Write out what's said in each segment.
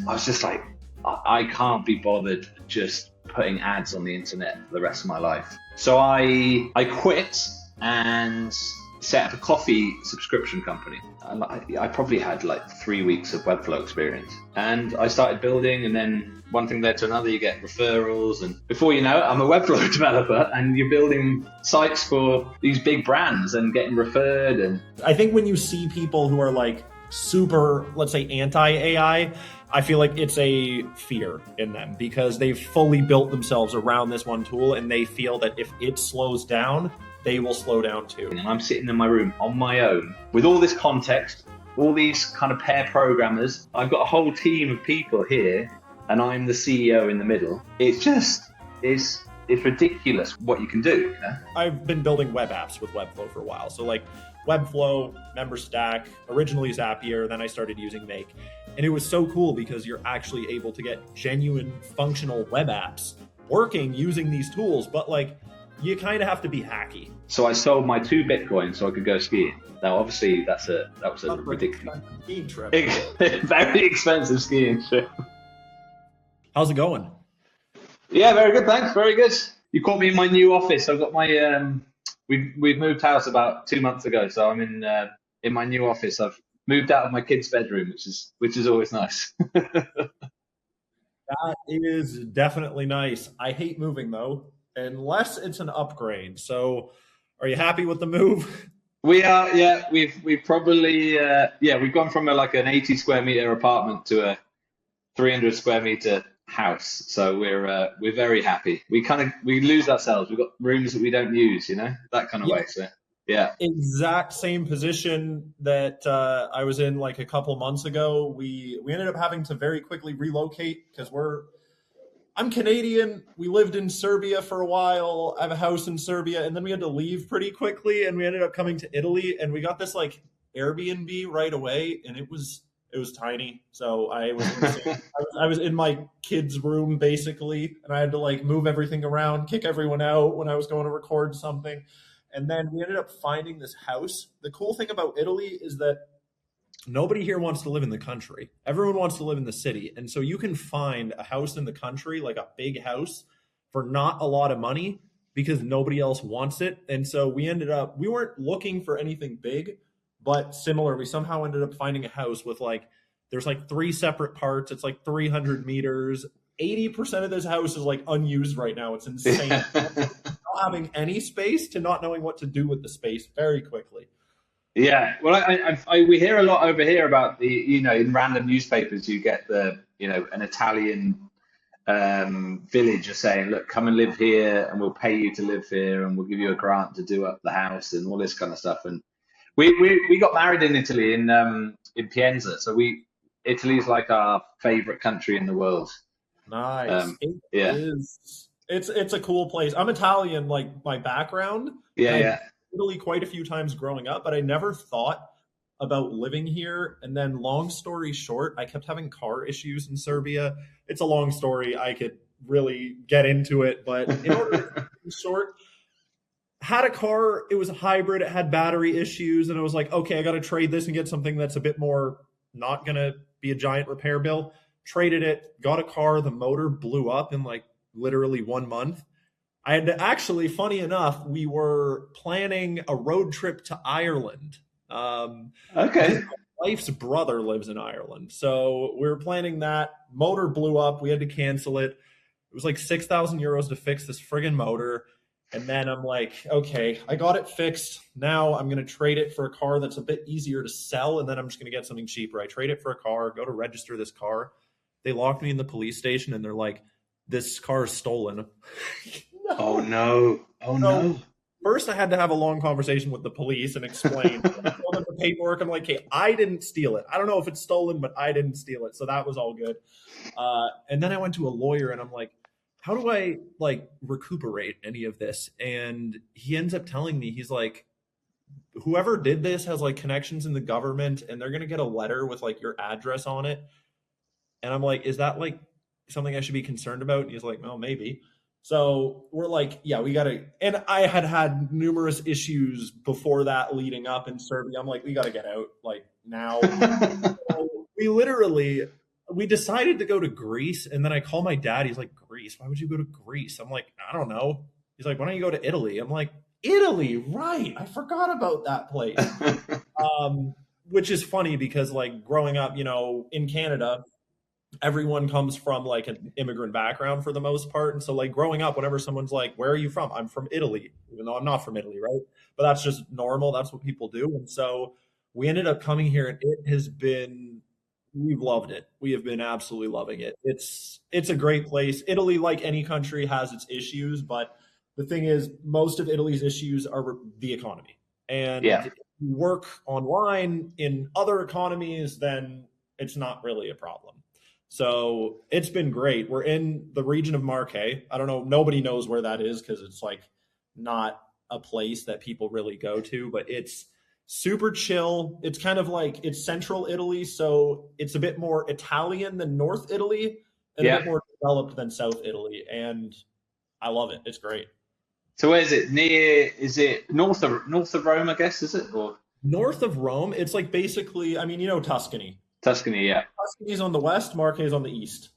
I was just like, I can't be bothered just putting ads on the internet for the rest of my life. So I quit and set up a coffee subscription company. And I probably had like 3 weeks of Webflow experience. And I started building, and then one thing led to another. You get referrals, and before you know it, I'm a Webflow developer, and you're building sites for these big brands and getting referred. And I think when you see people who are like super, let's say, anti-AI, I feel like it's a fear in them because they've fully built themselves around this one tool, and they feel that if it slows down, they will slow down too. And I'm sitting in my room on my own with all this context, all these kind of pair programmers. I've got a whole team of people here, and I'm the CEO in the middle. It's just, it's ridiculous what you can do. You know? I've been building web apps with Webflow for a while. So like Webflow, MemberStack, originally Zapier, then I started using Make. And it was so cool because you're actually able to get genuine functional web apps working using these tools, but like you kind of have to be hacky. So I sold my 2 Bitcoin so I could go skiing. Now, obviously, that was a ridiculous skiing trip. Very expensive skiing trip. How's it going? Yeah, very good, thanks. Very good. You caught me in my new office. I've got my we've moved house about 2 months ago, so I'm in my new office. I've moved out of my kid's bedroom, which is always nice. That is definitely nice. I hate moving though, unless it's an upgrade. So, are you happy with the move? We are, yeah. We've probably we've gone from like an 80 square meter apartment to a 300 square meter house. So we're very happy. We lose ourselves. We've got rooms that we don't use, that kind of way. So yeah. Exact same position that I was in like a couple months ago. We ended up having to very quickly relocate because I'm Canadian. We lived in Serbia for a while. I have a house in Serbia, and then we had to leave pretty quickly, and we ended up coming to Italy, and we got this like Airbnb right away, and it was tiny. So I was in my kid's room basically, and I had to like move everything around, kick everyone out when I was going to record something. And then we ended up finding this house. The cool thing about Italy is that nobody here wants to live in the country. Everyone wants to live in the city. And so you can find a house in the country, like a big house, for not a lot of money because nobody else wants it. And so we weren't looking for anything big, but similar. We somehow ended up finding a house with there's like 3 separate parts. It's like 300 meters. 80% of this house is like unused right now. It's insane. Not having any space to not knowing what to do with the space very quickly. Yeah, well, we hear a lot over here about the, in random newspapers, you get an Italian villager saying, look, come and live here and we'll pay you to live here and we'll give you a grant to do up the house and all this kind of stuff. And we got married in Italy in Pienza. So Italy is like our favorite country in the world. Nice. It's a cool place. I'm Italian, like my background. Yeah. Italy quite a few times growing up, but I never thought about living here. And then long story short, I kept having car issues in Serbia. It's a long story. I could really get into it, but in order to keep it short, had a car, it was a hybrid, it had battery issues, and I was like, okay, I got to trade this and get something that's a bit more not going to be a giant repair bill. Traded it, got a car, the motor blew up in like literally 1 month. I had to actually, funny enough, we were planning a road trip to Ireland. Okay. My wife's brother lives in Ireland. So we were planning that. Motor blew up. We had to cancel it. It was like 6,000 euros to fix this friggin' motor. And then I'm like, okay, I got it fixed. Now I'm going to trade it for a car that's a bit easier to sell. And then I'm just going to get something cheaper. I trade it for a car, go to register this car. They locked me in the police station and they're like, this car is stolen. Oh no. First, I had to have a long conversation with the police and explain the paperwork. I'm like, hey, I didn't steal it. I don't know if it's stolen, but I didn't steal it. So that was all good. And then I went to a lawyer and I'm like, how do I like recuperate any of this? And he ends up telling me, he's like, whoever did this has like connections in the government and they're going to get a letter with like your address on it. And I'm like, is that like something I should be concerned about? And he's like, well, maybe. So we're like, yeah, we got to, and I had numerous issues before that leading up in Serbia. I'm like, we got to get out like now. So we literally, we decided to go to Greece, and then I call my dad. He's like, Greece? Why would you go to Greece? I'm like, I don't know. He's like, why don't you go to Italy? I'm like, Italy, right? I forgot about that place. Which is funny because like growing up, in Canada, everyone comes from like an immigrant background for the most part. And so like growing up, whenever someone's like, where are you from? I'm from Italy, even though I'm not from Italy, right? But that's just normal. That's what people do. And so we ended up coming here and we've loved it. We have been absolutely loving it. It's a great place. Italy, like any country, has its issues, but the thing is, most of Italy's issues are the economy. And Yeah. if you work online in other economies, then it's not really a problem. So it's been great. We're in the region of Marche. I don't know. Nobody knows where that is because it's like not a place that people really go to, but it's super chill. It's kind of like it's central Italy. So it's a bit more Italian than North Italy and a bit more developed than South Italy. And I love it. It's great. So where is it? Is it north of Rome, I guess, is it? Or North of Rome, it's like basically, I mean, Tuscany. Tuscany, yeah. Tuscany's on the west, Marche is on the east.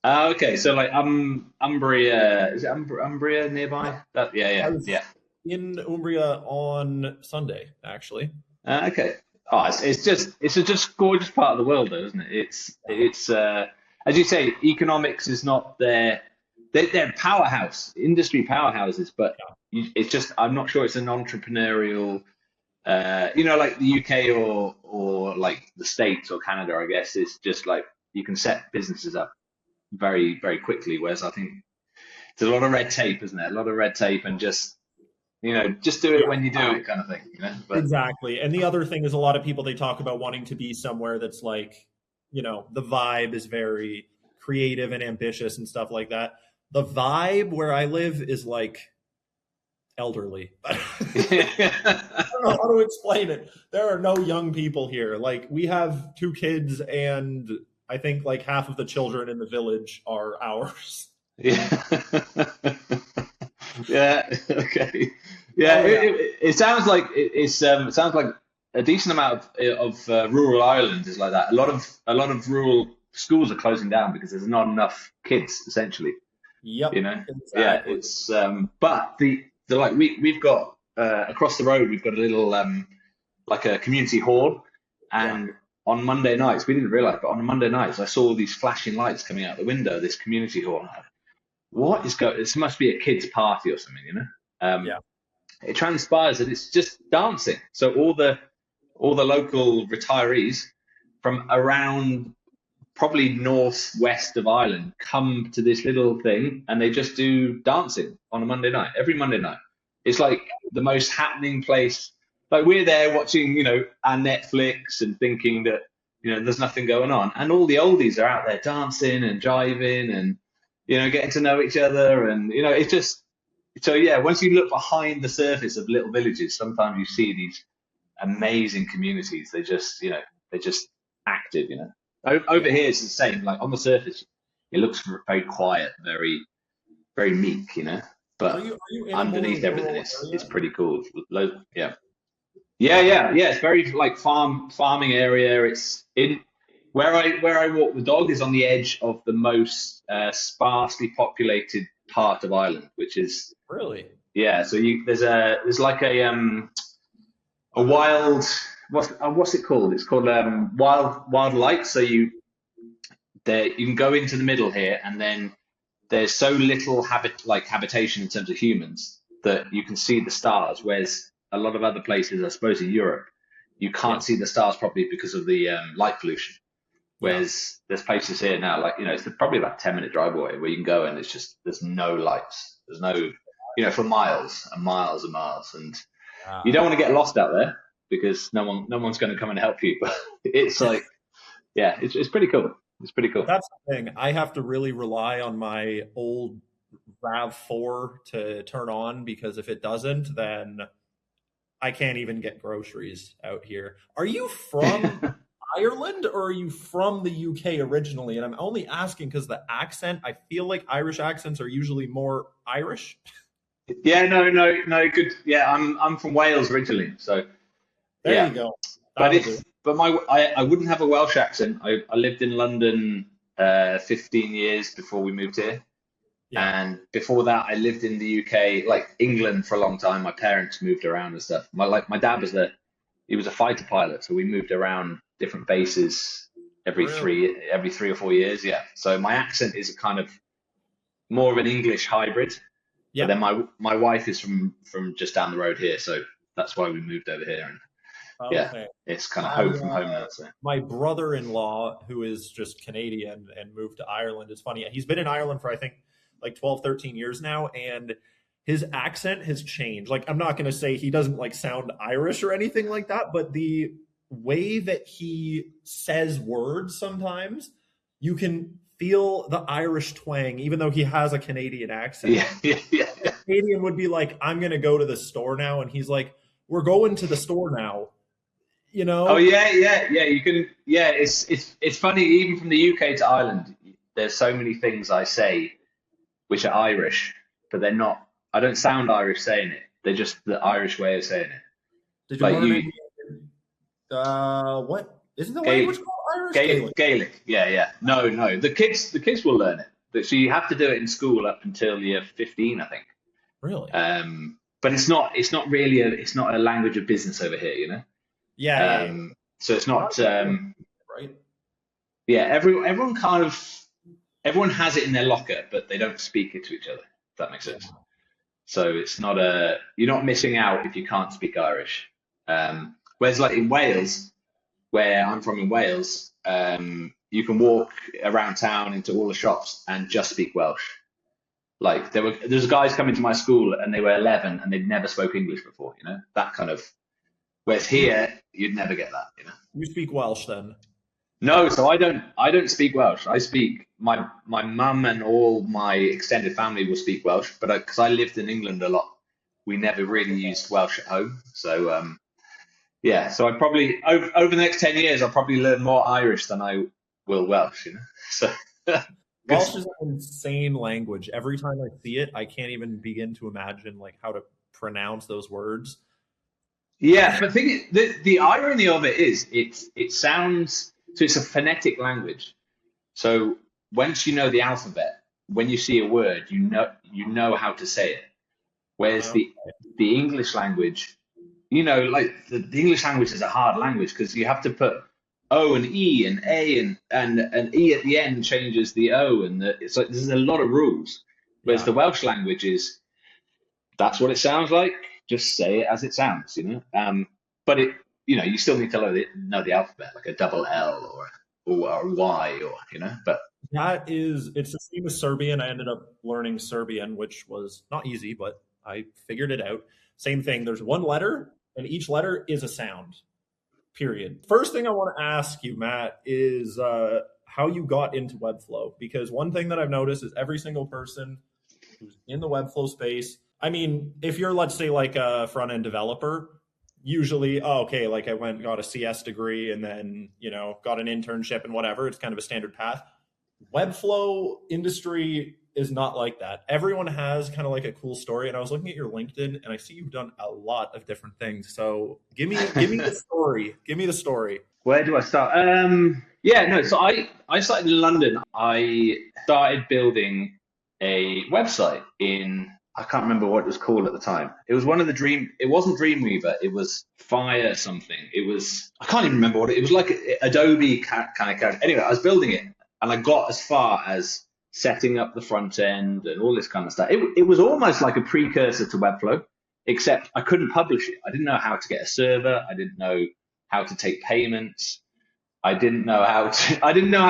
Okay, so like Umbria, is it Umbria nearby? That, I was yeah. in Umbria on Sunday, actually. Okay. Oh, it's a just gorgeous part of the world, though, isn't it? It's as you say, economics is not their they're powerhouse, industry powerhouses, but it's just I'm not sure it's an entrepreneurial. Like the UK or like the States or Canada, I guess, it's just like you can set businesses up very, very quickly. Whereas I think there's a lot of red tape, isn't there? A lot of red tape and just do it when you do it kind of thing, But Exactly. And the other thing is a lot of people, they talk about wanting to be somewhere that's like, the vibe is very creative and ambitious and stuff like that. The vibe where I live is like elderly. I don't know how to explain it. There are no young people here. Like we have 2 kids and I think like half of the children in the village are ours. Yeah. Yeah. Okay. Yeah. It sounds like it sounds like a decent amount of rural Ireland is like that. A lot of rural schools are closing down because there's not enough kids, essentially. Yep. Exactly. Yeah. Exactly. It's but the like we've got across the road we've got a little like a community hall, and on Monday nights we didn't realize, but on Monday nights I saw all these flashing lights coming out the window of this community hall. What is going? This must be a kids' party or something, It transpires that it's just dancing. So all the local retirees from around probably northwest of Ireland come to this little thing and they just do dancing on a Monday night, every Monday night. It's like the most happening place. Like we're there watching, our Netflix and thinking that, there's nothing going on. And all the oldies are out there dancing and jiving and, getting to know each other. And, it's just, so yeah, once you look behind the surface of little villages, sometimes you see these amazing communities. They're just active, Over here, it's the same. Like on the surface, it looks very quiet, very, very meek, But Are you in a underneath more everything, rural it's area? pretty cool. Yeah. It's very like farming area. It's in where I walk the dog is on the edge of the most sparsely populated part of Ireland, which is Really? So there's like a wild what's it called? It's called wild light. So you can go into the middle here, and then there's so little habitation in terms of humans that you can see the stars. Whereas a lot of other places, I suppose in Europe, you can't see the stars properly because of the light pollution. Whereas there's places here now, like it's probably about 10-minute drive away where you can go and it's just there's no lights, there's no for miles and miles and miles, and you don't want to get lost out there because no one's going to come and help you. But it's like, it's pretty cool. It's pretty cool. That's the thing. I have to really rely on my old RAV4 to turn on because if it doesn't, then I can't even get groceries out here. Are you from Ireland or are you from the UK originally? And I'm only asking because the accent, I feel like Irish accents are usually more Irish. Yeah, no, good. Yeah, I'm from Wales originally, so there you go. But I wouldn't have a Welsh accent. I lived in London 15 years before we moved here. Yeah. And before that, I lived in the UK, like England, for a long time. My parents moved around and stuff. My dad he was a fighter pilot, so we moved around different bases Really? every 3 or 4 years. Yeah. So my accent is a kind of more of an English hybrid. But Yeah. then my wife is from just down the road here, so that's why we moved over here. And yeah, Okay. it's kind of My home from home now. So my brother-in-law, who is just Canadian and moved to Ireland, is funny. He's been in Ireland for I think like 12, 13 years now, and his accent has changed. Like I'm not going to say he doesn't like sound Irish or anything like that, but the way that he says words sometimes, you can feel the Irish twang, even though he has a Canadian accent. yeah, yeah, yeah. A Canadian would be like, "I'm going to go to the store now," and he's like, "We're going to the store now." You Oh know? yeah, yeah, yeah. You can. Yeah, it's funny. Even from the UK to Ireland, there's so many things I say which are Irish, but they're not. I don't sound Irish saying it. They're just the Irish way of saying it. Did you Like learn you, it? What isn't the language Gaelic, called Irish? Gaelic. Gaelic. Yeah, yeah. No, no. The kids will learn it. So you have to do it in school up until you're 15, I think. Really? But it's not really it's not a language of business over here, you know. Yeah, yeah, yeah. So it's Not not. right. Yeah, everyone has it in their locker, but they don't speak it to each other. If that makes sense. So it's not you're not missing out if you can't speak Irish. Whereas like in Wales, where I'm from in Wales, you can walk around town into all the shops and just speak Welsh. Like there's guys coming to my school and they were 11 and they'd never spoke English before, you know, that kind of. Whereas You here, you'd never get that, you know. you speak Welsh then? No, so I don't speak Welsh. I speak my mum and all my extended family will speak Welsh, but because I lived in England a lot, we never really used Welsh at home. So yeah, so I probably over the next 10 years, I'll probably learn more Irish than I will Welsh, you know. So Welsh because is an insane language. Every time I see it, I can't even begin to imagine like how to pronounce those words. yeah, but the irony of it is it sounds so it's a phonetic language. So once you know the alphabet, when you see a word, you know how to say it. Whereas Uh, the English language, like the English language is a hard language because you have to put O and E and A and E at the end changes the O it's like there's a lot of rules. Whereas yeah. the Welsh language is that's what it sounds like. Just say it as it sounds, you know. But you still need to know the alphabet, like a double L or a Y or But It's the same as Serbian. I ended up learning Serbian, which was not easy, but I figured it out. Same thing. There's one letter, and each letter is a sound. Period. First thing I want to ask you, Matt, is how you got into Webflow. Because one thing that I've noticed is every single person who's in the Webflow space. I mean, if you're, let's say, like a front end developer, usually, oh, okay, like I went and got a CS degree and then, got an internship and whatever. It's kind of a standard path. Webflow industry is not like that. Everyone has kind of like a cool story. And I was looking at your LinkedIn and I see you've done a lot of different things. So give me the story. Give me the story. where do I start? Yeah, no. So I started in London. I started building a website in I can't remember what it was called at the time. It was one of the Dream. It wasn't Dreamweaver. It was Fire something. It was I can't even remember what it was like. Adobe kind of character. Anyway, I was building it, and I got as far as setting up the front end and all this kind of stuff. It was almost like a precursor to Webflow, except I couldn't publish it. I didn't know how to get a server. I didn't know how to take payments. I didn't know how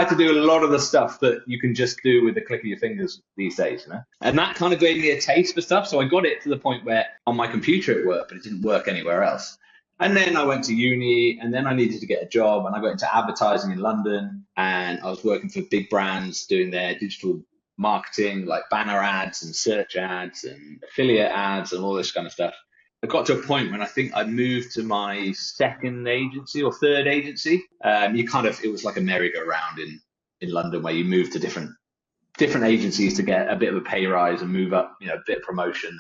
to do a lot of the stuff that you can just do with the click of your fingers these days, you know? And that kind of gave me a taste for stuff. So I got it to the point where on my computer it worked, but it didn't work anywhere else. And then I went to uni and then I needed to get a job and I got into advertising in London and I was working for big brands doing their digital marketing, like banner ads and search ads and affiliate ads and all this kind of stuff. I got to a point when I think I moved to my second agency or third agency. It was like a merry-go-round in London where you move to different agencies to get a bit of a pay rise and move up, a bit of promotion.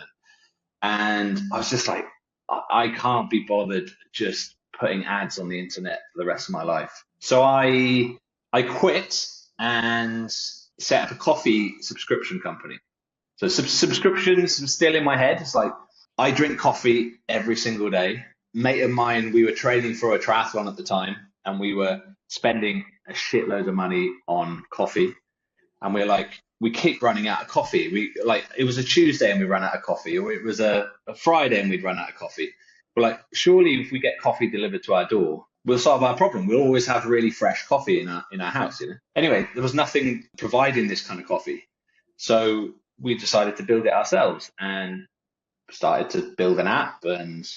And I was just like, I can't be bothered just putting ads on the internet for the rest of my life. So I quit and set up a coffee subscription company. So subscriptions are still in my head. It's like I drink coffee every single day. Mate of mine, we were training for a triathlon at the time, and we were spending a shitload of money on coffee. And we're like, we keep running out of coffee. It was a Tuesday and we ran out of coffee, or it was a Friday and we'd run out of coffee. We're like, surely if we get coffee delivered to our door, we'll solve our problem. We'll always have really fresh coffee in our house, you know. Anyway, there was nothing providing this kind of coffee, so we decided to build it ourselves and started to build an app and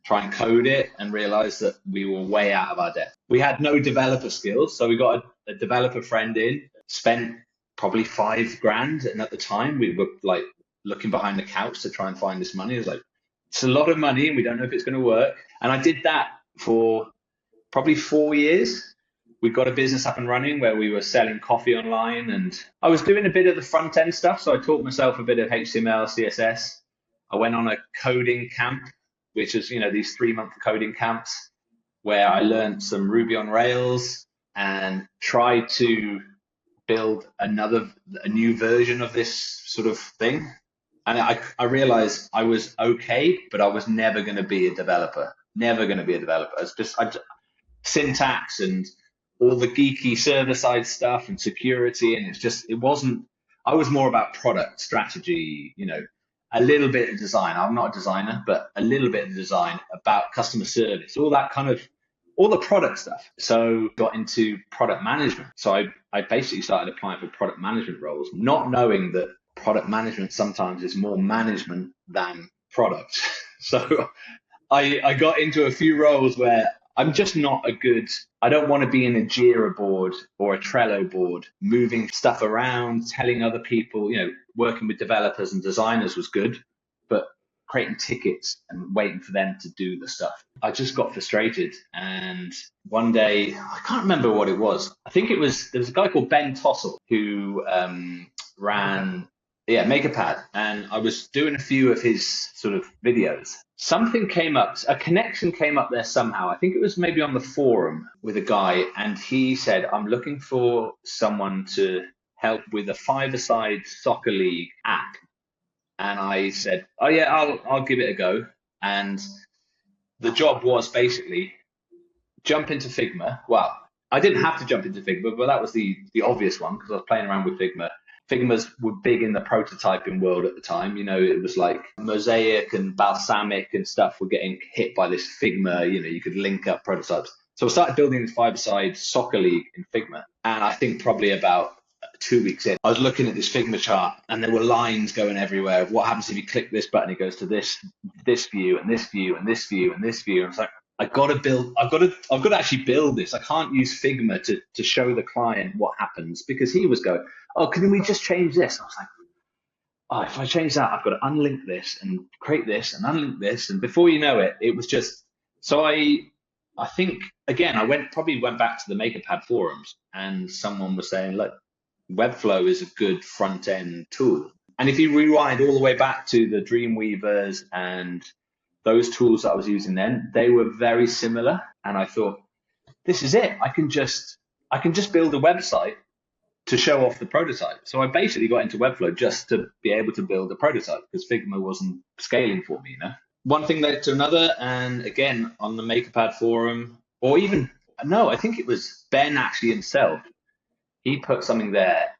try and code it, and realized that we were way out of our depth. We had no developer skills, so we got a developer friend in, spent probably $5,000, and at the time we were like looking behind the couch to try and find this money. It was like, it's a lot of money and we don't know if it's going to work. And I did that for probably 4 years. We got a business up and running where we were selling coffee online, and I was doing a bit of the front end stuff. So I taught myself a bit of HTML, CSS. I went on a coding camp, which is, these 3-month coding camps where I learned some Ruby on Rails and tried to build a new version of this sort of thing. And I realized I was okay, but I was never going to be a developer. Never going to be a developer. It's just syntax and all the geeky server side stuff and security. And I was more about product strategy, a little bit of design. I'm not a designer, but a little bit of design about customer service, all the product stuff. So got into product management. So I basically started applying for product management roles, not knowing that product management sometimes is more management than product. So I got into a few roles where I'm just not I don't want to be in a Jira board or a Trello board, moving stuff around, telling other people, working with developers and designers was good, but creating tickets and waiting for them to do the stuff, I just got frustrated. And one day, I can't remember what it was. I think there was a guy called Ben Tossell who ran MakerPad, and I was doing a few of his sort of videos. Something came up, a connection came up there somehow. I think it was maybe on the forum with a guy, and he said, I'm looking for someone to help with a 5-a-side soccer league app. And I said, oh yeah, I'll give it a go. And the job was basically jump into Figma. Well, I didn't have to jump into Figma, but that was the obvious one because I was playing around with Figma. Figmas were big in the prototyping world at the time. It was like Mosaic and Balsamic and stuff were getting hit by this Figma. You could link up prototypes. So I started building this 5-a-side soccer league in Figma. And I think probably about 2 weeks in, I was looking at this Figma chart, and there were lines going everywhere of what happens if you click this button, it goes to this view and this view and this view and this view. And it's like, I've got to actually build this. I can't use Figma to show the client what happens, because he was going, oh, can we just change this? And I was like, oh, if I change that, I've got to unlink this and create this and unlink this. And before you know it, it was just, so I think, again, I went back to the MakerPad forums, and someone was saying, look, Webflow is a good front end tool. And if you rewind all the way back to the Dreamweavers and those tools that I was using then, they were very similar. And I thought, this is it. I can just build a website to show off the prototype. So I basically got into Webflow just to be able to build a prototype, because Figma wasn't scaling for me, One thing led to another, and again, on the MakerPad forum, or even, no, I think it was Ben actually himself, he put something there.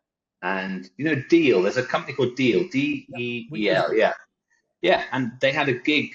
And, Deal, there's a company called Deal, Deel, yeah. Yeah, and they had a gig.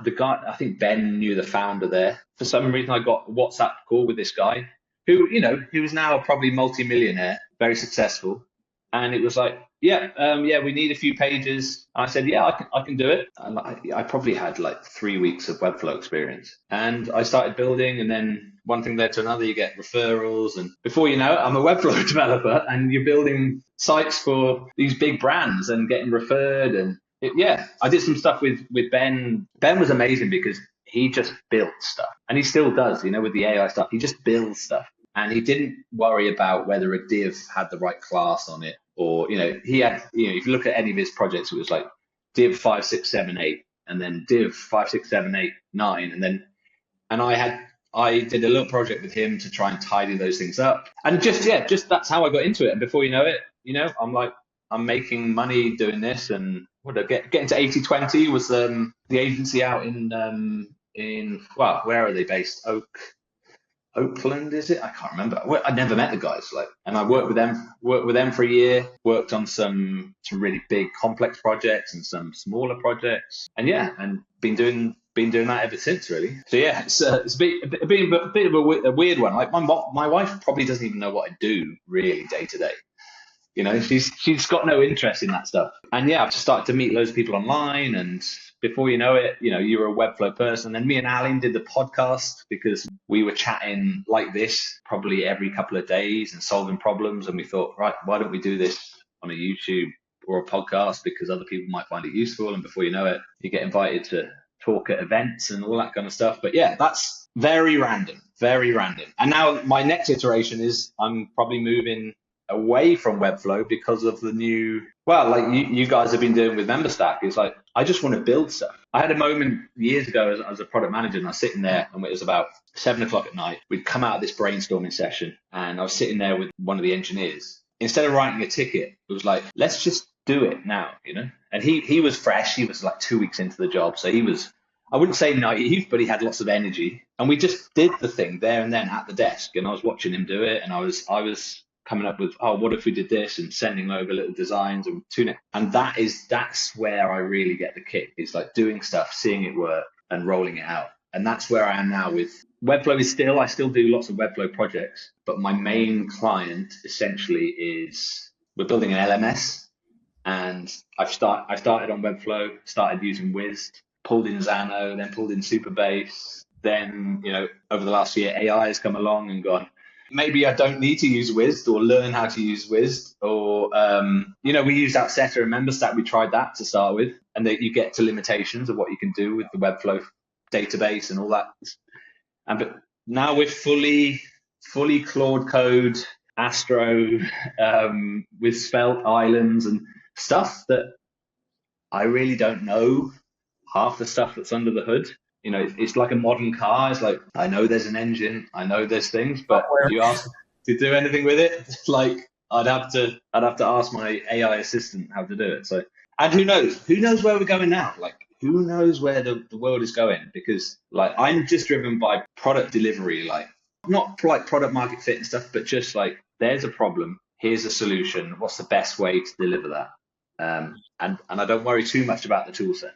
The guy, I think Ben knew the founder there. For some reason, I got a WhatsApp call with this guy who, who's now probably multi-millionaire, very successful. And it was like, we need a few pages. And I said, yeah, I can do it. And I probably had like 3 weeks of Webflow experience. And I started building, and then one thing led to another. You get referrals. And before you know it, I'm a Webflow developer, and you're building sites for these big brands and getting referred. And I did some stuff with Ben. Ben was amazing because he just built stuff, and he still does, with the AI stuff. He just builds stuff. And he didn't worry about whether a div had the right class on it, or, he had, if you look at any of his projects, it was like div 5, 6, 7, 8, and then div 5, 6, 7, 8, 9. And I had I did a little project with him to try and tidy those things up. And just that's how I got into it. And before you know it, I'm making money doing this. And what I getting to 80/20 was the agency out in well, where are they based? Oakland, is it? I can't remember. I never met the guys, and I worked with them. Worked with them for a year. Worked on some really big, complex projects and some smaller projects, and been doing that ever since, really. So yeah, it's been a bit of a weird one. Like my wife probably doesn't even know what I do really day to day. She's got no interest in that stuff. And yeah, I've just started to meet loads of people online, and before you know it, you're a Webflow person. And me and Alan did the podcast because we were chatting like this probably every couple of days and solving problems. And we thought, right, why don't we do this on a YouTube or a podcast, because other people might find it useful. And before you know it, you get invited to talk at events and all that kind of stuff. But yeah, that's very random, very random. And now my next iteration is I'm probably moving away from Webflow because of the new, like you guys have been doing with MemberStack. It's like, I just want to build stuff. I had a moment years ago as a product manager, and I was sitting there, and it was about 7 o'clock at night. We'd come out of this brainstorming session, and I was sitting there with one of the engineers. Instead of writing a ticket, it was like, let's just do it now, And he was fresh. He was like 2 weeks into the job. So he was, I wouldn't say naive, but he had lots of energy. And we just did the thing there and then at the desk. And I was watching him do it. And I was coming up with, what if we did this, and sending over little designs and tuning it. And that's where I really get the kick. It's like doing stuff, seeing it work and rolling it out. And that's where I am now with Webflow. I still do lots of Webflow projects, but my main client essentially is, we're building an LMS, and I started on Webflow, started using Wiz, pulled in Xano, then pulled in Supabase. Then, over the last year, AI has come along and gone, maybe I don't need to use Wiz or learn how to use Wiz. Or, we used Outsetter and MemberStack. We tried that to start with. And that you get to limitations of what you can do with the Webflow database and all that. But now we're fully Claude Code, Astro, with Svelte islands and stuff that I really don't know half the stuff that's under the hood. It's like a modern car. It's like, I know there's an engine, I know there's things, but you ask to do anything with it, it's like I'd have to ask my AI assistant how to do it. So, and who knows where we're going now? Like, who knows where the world is going? Because like, I'm just driven by product delivery, like not like product market fit and stuff, but just like, there's a problem, here's a solution, what's the best way to deliver that? And I don't worry too much about the tool set,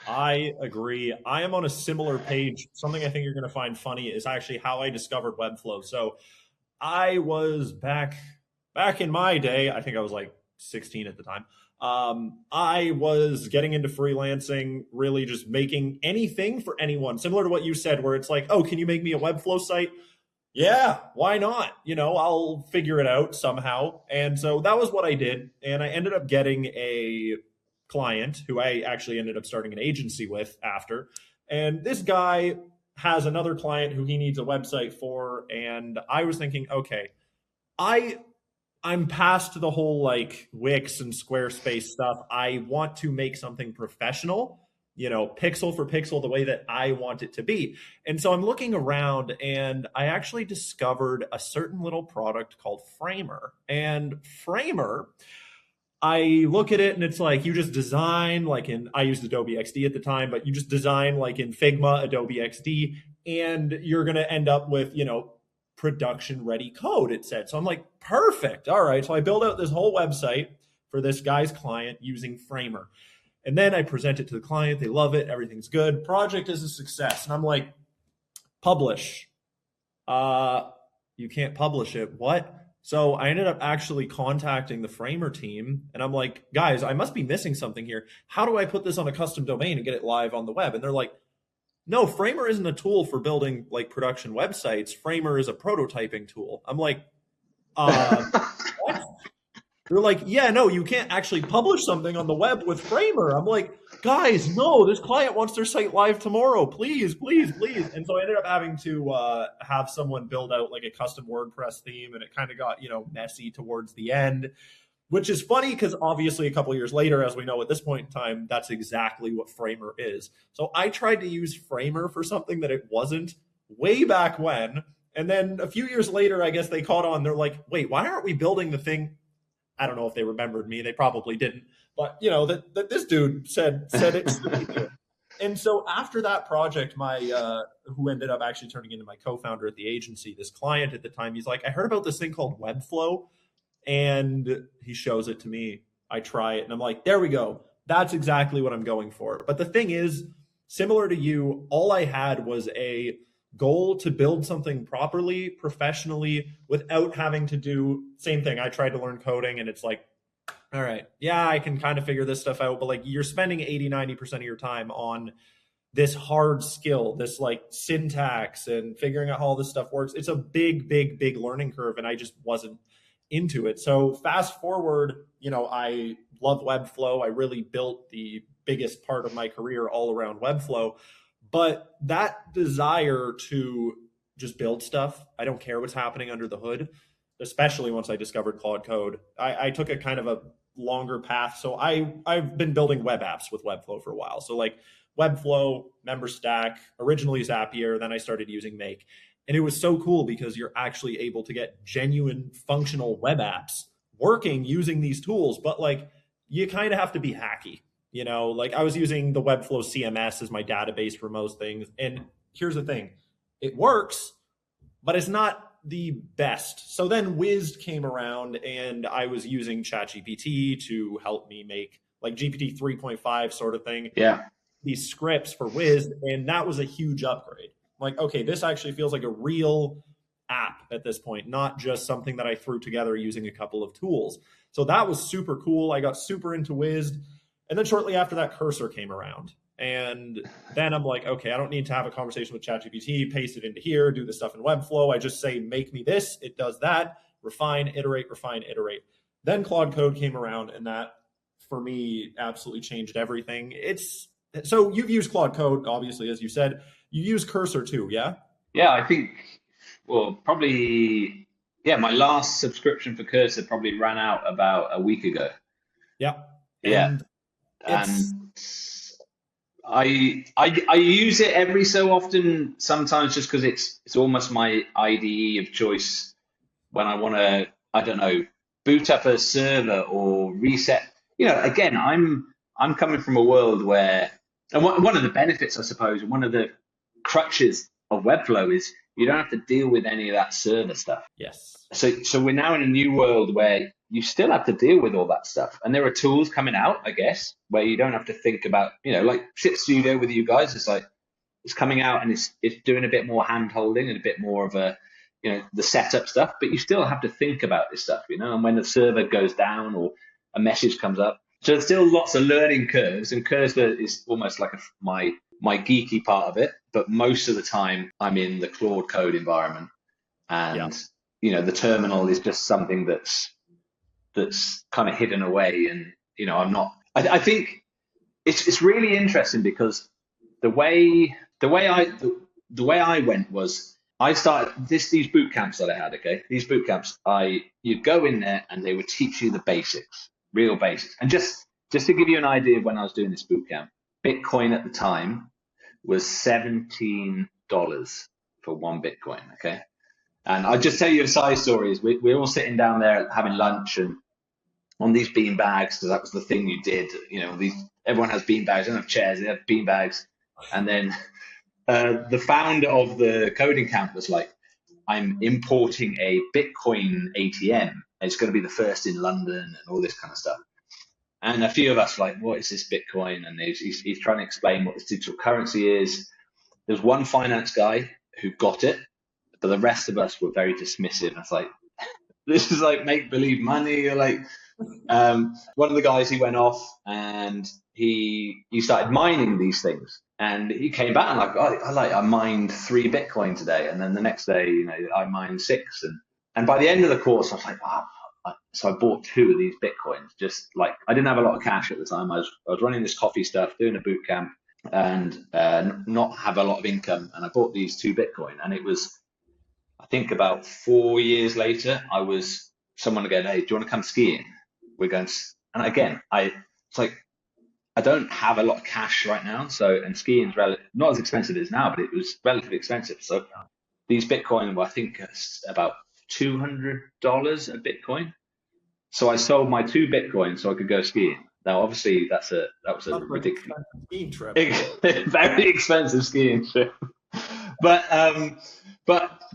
I agree. I am on a similar page. Something I think you're going to find funny is actually how I discovered Webflow. So I was back in my day, I think I was like 16 at the time. I was getting into freelancing, really just making anything for anyone, similar to what you said, where it's like, oh, can you make me a Webflow site? Yeah, why not? I'll figure it out somehow. And so that was what I did. And I ended up getting a client who I actually ended up starting an agency with after. And this guy has another client who he needs a website for. And I was thinking, okay, I'm past the whole like Wix and Squarespace stuff. I want to make something professional, pixel for pixel, the way that I want it to be. And so I'm looking around, and I actually discovered a certain little product called Framer. And Framer, I look at it and it's like, you just design I used Adobe XD at the time, but you just design like in Figma, Adobe XD, and you're going to end up with, production ready code, it said. So I'm like, perfect. All right. So I build out this whole website for this guy's client using Framer. And then I present it to the client. They love it. Everything's good. Project is a success. And I'm like, publish. You can't publish it. What? So I ended up actually contacting the Framer team, and I'm like, guys, I must be missing something here. How do I put this on a custom domain and get it live on the web? And they're like, no, Framer isn't a tool for building like production websites. Framer is a prototyping tool. I'm like, what? They're like, yeah, no, you can't actually publish something on the web with Framer. I'm like, guys, no, this client wants their site live tomorrow. Please, please, please. And so I ended up having to have someone build out like a custom WordPress theme, and it kind of got, messy towards the end, which is funny because obviously a couple of years later, as we know at this point in time, that's exactly what Framer is. So I tried to use Framer for something that it wasn't, way back when. And then a few years later, I guess they caught on. They're like, wait, why aren't we building the thing? I don't know if they remembered me. They probably didn't. But, that this dude said it should be here. And so after that project, my who ended up actually turning into my co-founder at the agency, this client at the time, he's like, I heard about this thing called Webflow. And he shows it to me. I try it and I'm like, there we go. That's exactly what I'm going for. But the thing is, similar to you, all I had was a goal to build something properly, professionally, without having to do same thing. I tried to learn coding and it's like, all right, yeah, I can kind of figure this stuff out. But like you're spending 80-90% of your time on this hard skill, this like syntax and figuring out how all this stuff works. It's a big, big, big learning curve. And I just wasn't into it. So fast forward, I love Webflow. I really built the biggest part of my career all around Webflow. But that desire to just build stuff, I don't care what's happening under the hood, especially once I discovered Claude Code. I took a kind of a longer path. So I've been building web apps with Webflow for a while. So like Webflow, MemberStack, originally Zapier, then I started using Make. And it was so cool because you're actually able to get genuine functional web apps working using these tools. But like, you kind of have to be hacky, like I was using the Webflow CMS as my database for most things. And here's the thing, it works, but it's not the best. So then Wiz came around and I was using ChatGPT to help me make like GPT 3.5 sort of thing. Yeah. These scripts for Wiz. And that was a huge upgrade. Like, okay, this actually feels like a real app at this point, not just something that I threw together using a couple of tools. So that was super cool. I got super into Wiz. And then shortly after that, Cursor came around. And then I'm like, okay, I don't need to have a conversation with ChatGPT, paste it into here, do the stuff in Webflow. I just say, make me this, it does that, refine, iterate. Then Claude Code came around, and that, for me, absolutely changed everything. So you've used Claude Code, obviously, as you said. You use Cursor too, yeah? Yeah, I think, probably, my last subscription for Cursor probably ran out about a week ago. Yeah. Yeah. And I use it every so often, sometimes just because it's almost my IDE of choice when I want to, I don't know, boot up a server or reset. Again, I'm coming from a world where, and one of the benefits, I suppose, and one of the crutches of Webflow is you don't have to deal with any of that server stuff. Yes. So we're now in a new world where you still have to deal with all that stuff. And there are tools coming out, I guess, where you don't have to think about, like Ship Studio with you guys. It's like, it's coming out and it's doing a bit more hand holding and a bit more of a, the setup stuff, but you still have to think about this stuff, and when the server goes down or a message comes up. So there's still lots of learning curves, and Cursor is almost like my geeky part of it. But most of the time I'm in the Claude Code environment, and the terminal is just something that's kind of hidden away, and I'm not. I think it's really interesting because the way I went was I started these boot camps that I had. Okay, these boot camps, you'd go in there and they would teach you the basics, real basics. And just to give you an idea of when I was doing this boot camp, Bitcoin at the time was $17 for one Bitcoin. Okay. And I'll just tell you a side story is we're all sitting down there having lunch and on these bean bags, because that was the thing you did. Everyone has bean bags, they don't have chairs, they have bean bags. And then the founder of the coding camp was like, I'm importing a Bitcoin ATM. It's going to be the first in London and all this kind of stuff. And a few of us were like, what is this Bitcoin? And he's trying to explain what this digital currency is. There's one finance guy who got it, but the rest of us were very dismissive. It's like, this is like make-believe money. Or like, one of the guys, he went off and he started mining these things. And he came back and I mined 3 Bitcoin today. And then the next day, I mined 6. And by the end of the course, I was like, wow. So I bought 2 of these Bitcoins. Just like, I didn't have a lot of cash at the time. I was running this coffee stuff, doing a boot camp, and not have a lot of income. And I bought these 2 Bitcoin. And it was, I think about 4 years later, someone again, hey, do you want to come skiing? We're going to, and again, it's like, I don't have a lot of cash right now, and skiing's not as expensive as now, but it was relatively expensive. So these Bitcoin were, I think, about $200 a Bitcoin. So I sold my 2 Bitcoins so I could go skiing. Now, obviously, that was a ridiculous skiing trip. very expensive skiing trip. But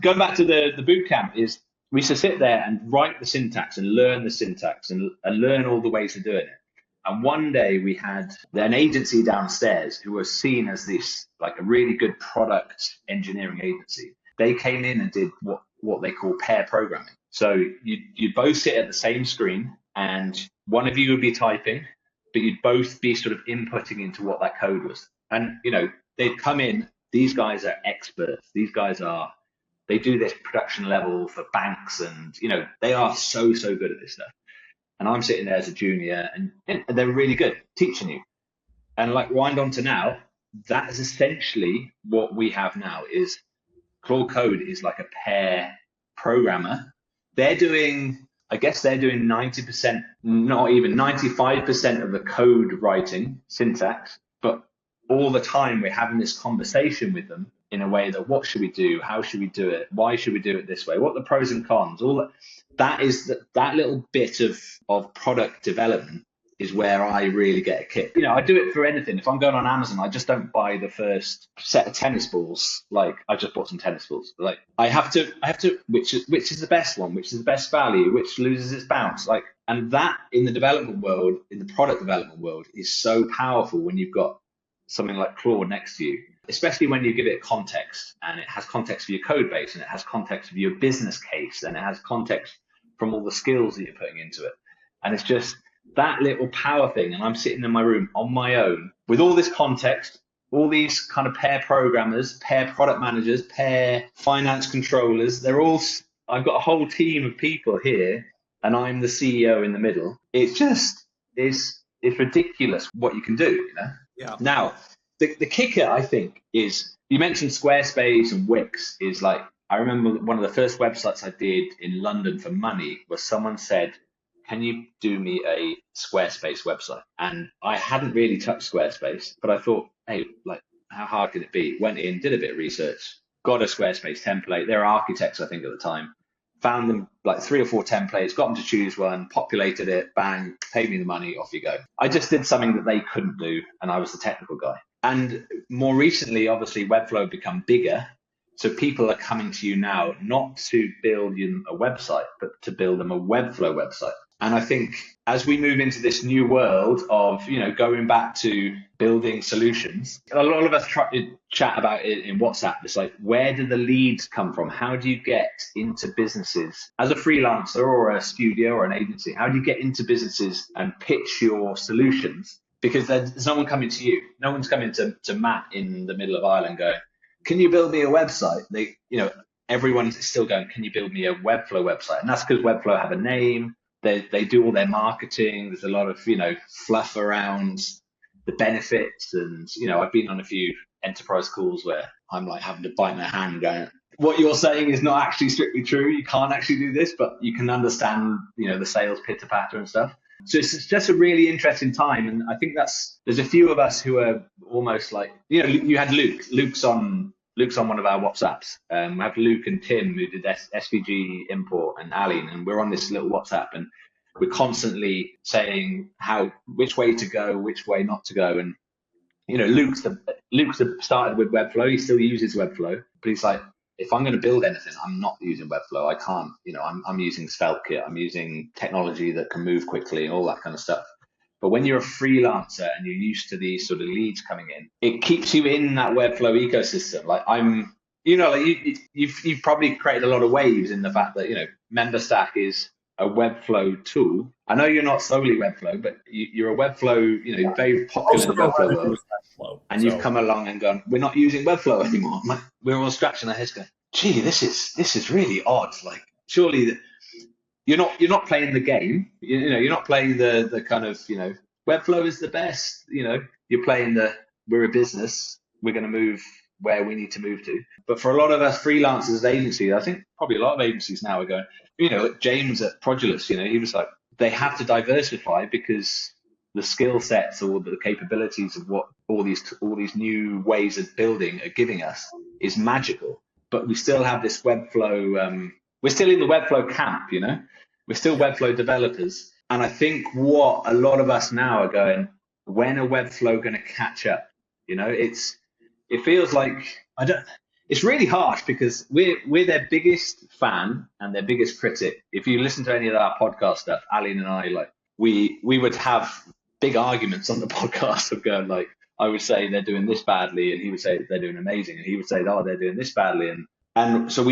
going back to the boot camp, is we used to sit there and write the syntax and learn the syntax and learn all the ways of doing it. And one day we had an agency downstairs who was seen as this like a really good product engineering agency. They came in and did what they call pair programming. So you'd both sit at the same screen and one of you would be typing, but you'd both be sort of inputting into what that code was. And, they'd come in, these guys are experts. These guys they do this production level for banks and, they are so good at this stuff. And I'm sitting there as a junior and they're really good teaching you. And like wind on to now, that is essentially what we have now is Claude Code is like a pair programmer. I guess they're doing 90%, not even 95% of the code writing syntax, but all the time we're having this conversation with them in a way that what should we do? How should we do it? Why should we do it this way? What are the pros and cons? All that is that little bit of product development is where I really get a kick. I do it for anything. If I'm going on Amazon, I just don't buy the first set of tennis balls. Like I just bought some tennis balls. Like I have to, which is the best one, which is the best value, which loses its bounce. Like, and that in the development world, in the product development world, is so powerful when you've got something like Claude next to you, especially when you give it context and it has context for your code base and it has context for your business case and it has context from all the skills that you're putting into it. And it's just that little power thing. And I'm sitting in my room on my own with all this context, all these kind of pair programmers, pair product managers, pair finance controllers. I've got a whole team of people here and I'm the CEO in the middle. It's ridiculous what you can do, Yeah. Now, the kicker, I think, is you mentioned Squarespace and Wix is like, I remember one of the first websites I did in London for money was someone said, can you do me a Squarespace website? And I hadn't really touched Squarespace, but I thought, hey, like, how hard can it be? Went in, did a bit of research, got a Squarespace template. They're architects, I think, at the time. Found them like 3 or 4 templates, got them to choose one, populated it, bang, paid me the money, off you go. I just did something that they couldn't do, and I was the technical guy. And more recently, obviously, Webflow had become bigger. So people are coming to you now not to build them a website, but to build them a Webflow website. And I think as we move into this new world of, going back to building solutions, a lot of us try to chat about it in WhatsApp. It's like, where do the leads come from? How do you get into businesses as a freelancer or a studio or an agency? How do you get into businesses and pitch your solutions? Because there's no one coming to you. No one's coming to Matt in the middle of Ireland going, can you build me a website? Everyone's still going, can you build me a Webflow website? And that's because Webflow have a name. They do all their marketing. There's a lot of, fluff around the benefits. And, I've been on a few enterprise calls where I'm like having to bite my hand going, what you're saying is not actually strictly true. You can't actually do this, but you can understand, the sales pitter patter and stuff. So it's just a really interesting time. And I think there's a few of us who are almost like, you had Luke. Luke's on one of our WhatsApps. We have Luke and Tim who did SVG import and Aline, and we're on this little WhatsApp and we're constantly saying which way to go, which way not to go. And, Luke's started with Webflow. He still uses Webflow, but he's like, if I'm going to build anything, I'm not using Webflow. I can't, I'm using SvelteKit. I'm using technology that can move quickly and all that kind of stuff. But when you're a freelancer and you're used to these sort of leads coming in, it keeps you in that Webflow ecosystem. Like you've probably created a lot of waves in the fact that, MemberStack is a Webflow tool. I know you're not solely Webflow, but you're a Webflow, very popular in the Webflow world. And you've come along and gone, we're not using Webflow anymore. We're all scratching our heads going, gee, this is really odd. Like, surely you're not playing the game. You're not playing the kind of, Webflow is the best. You're playing we're a business. We're going to move where we need to move to. But for a lot of us freelancers, agencies, I think probably a lot of agencies now are going, James at Produlus, he was like, they have to diversify because the skill sets or the capabilities of what all these new ways of building are giving us is magical. But we still have this Webflow. We're still in the Webflow camp, you know. We're still Webflow developers, and I think what a lot of us now are going, when are Webflow going to catch up? You know, it feels like I don't. It's really harsh because we're their biggest fan and their biggest critic. If you listen to any of our podcast stuff, Aline and I, like we would have big arguments on the podcast of going like, I would say they're doing this badly, and he would say they're doing amazing, and he would say, oh, they're doing this badly, and so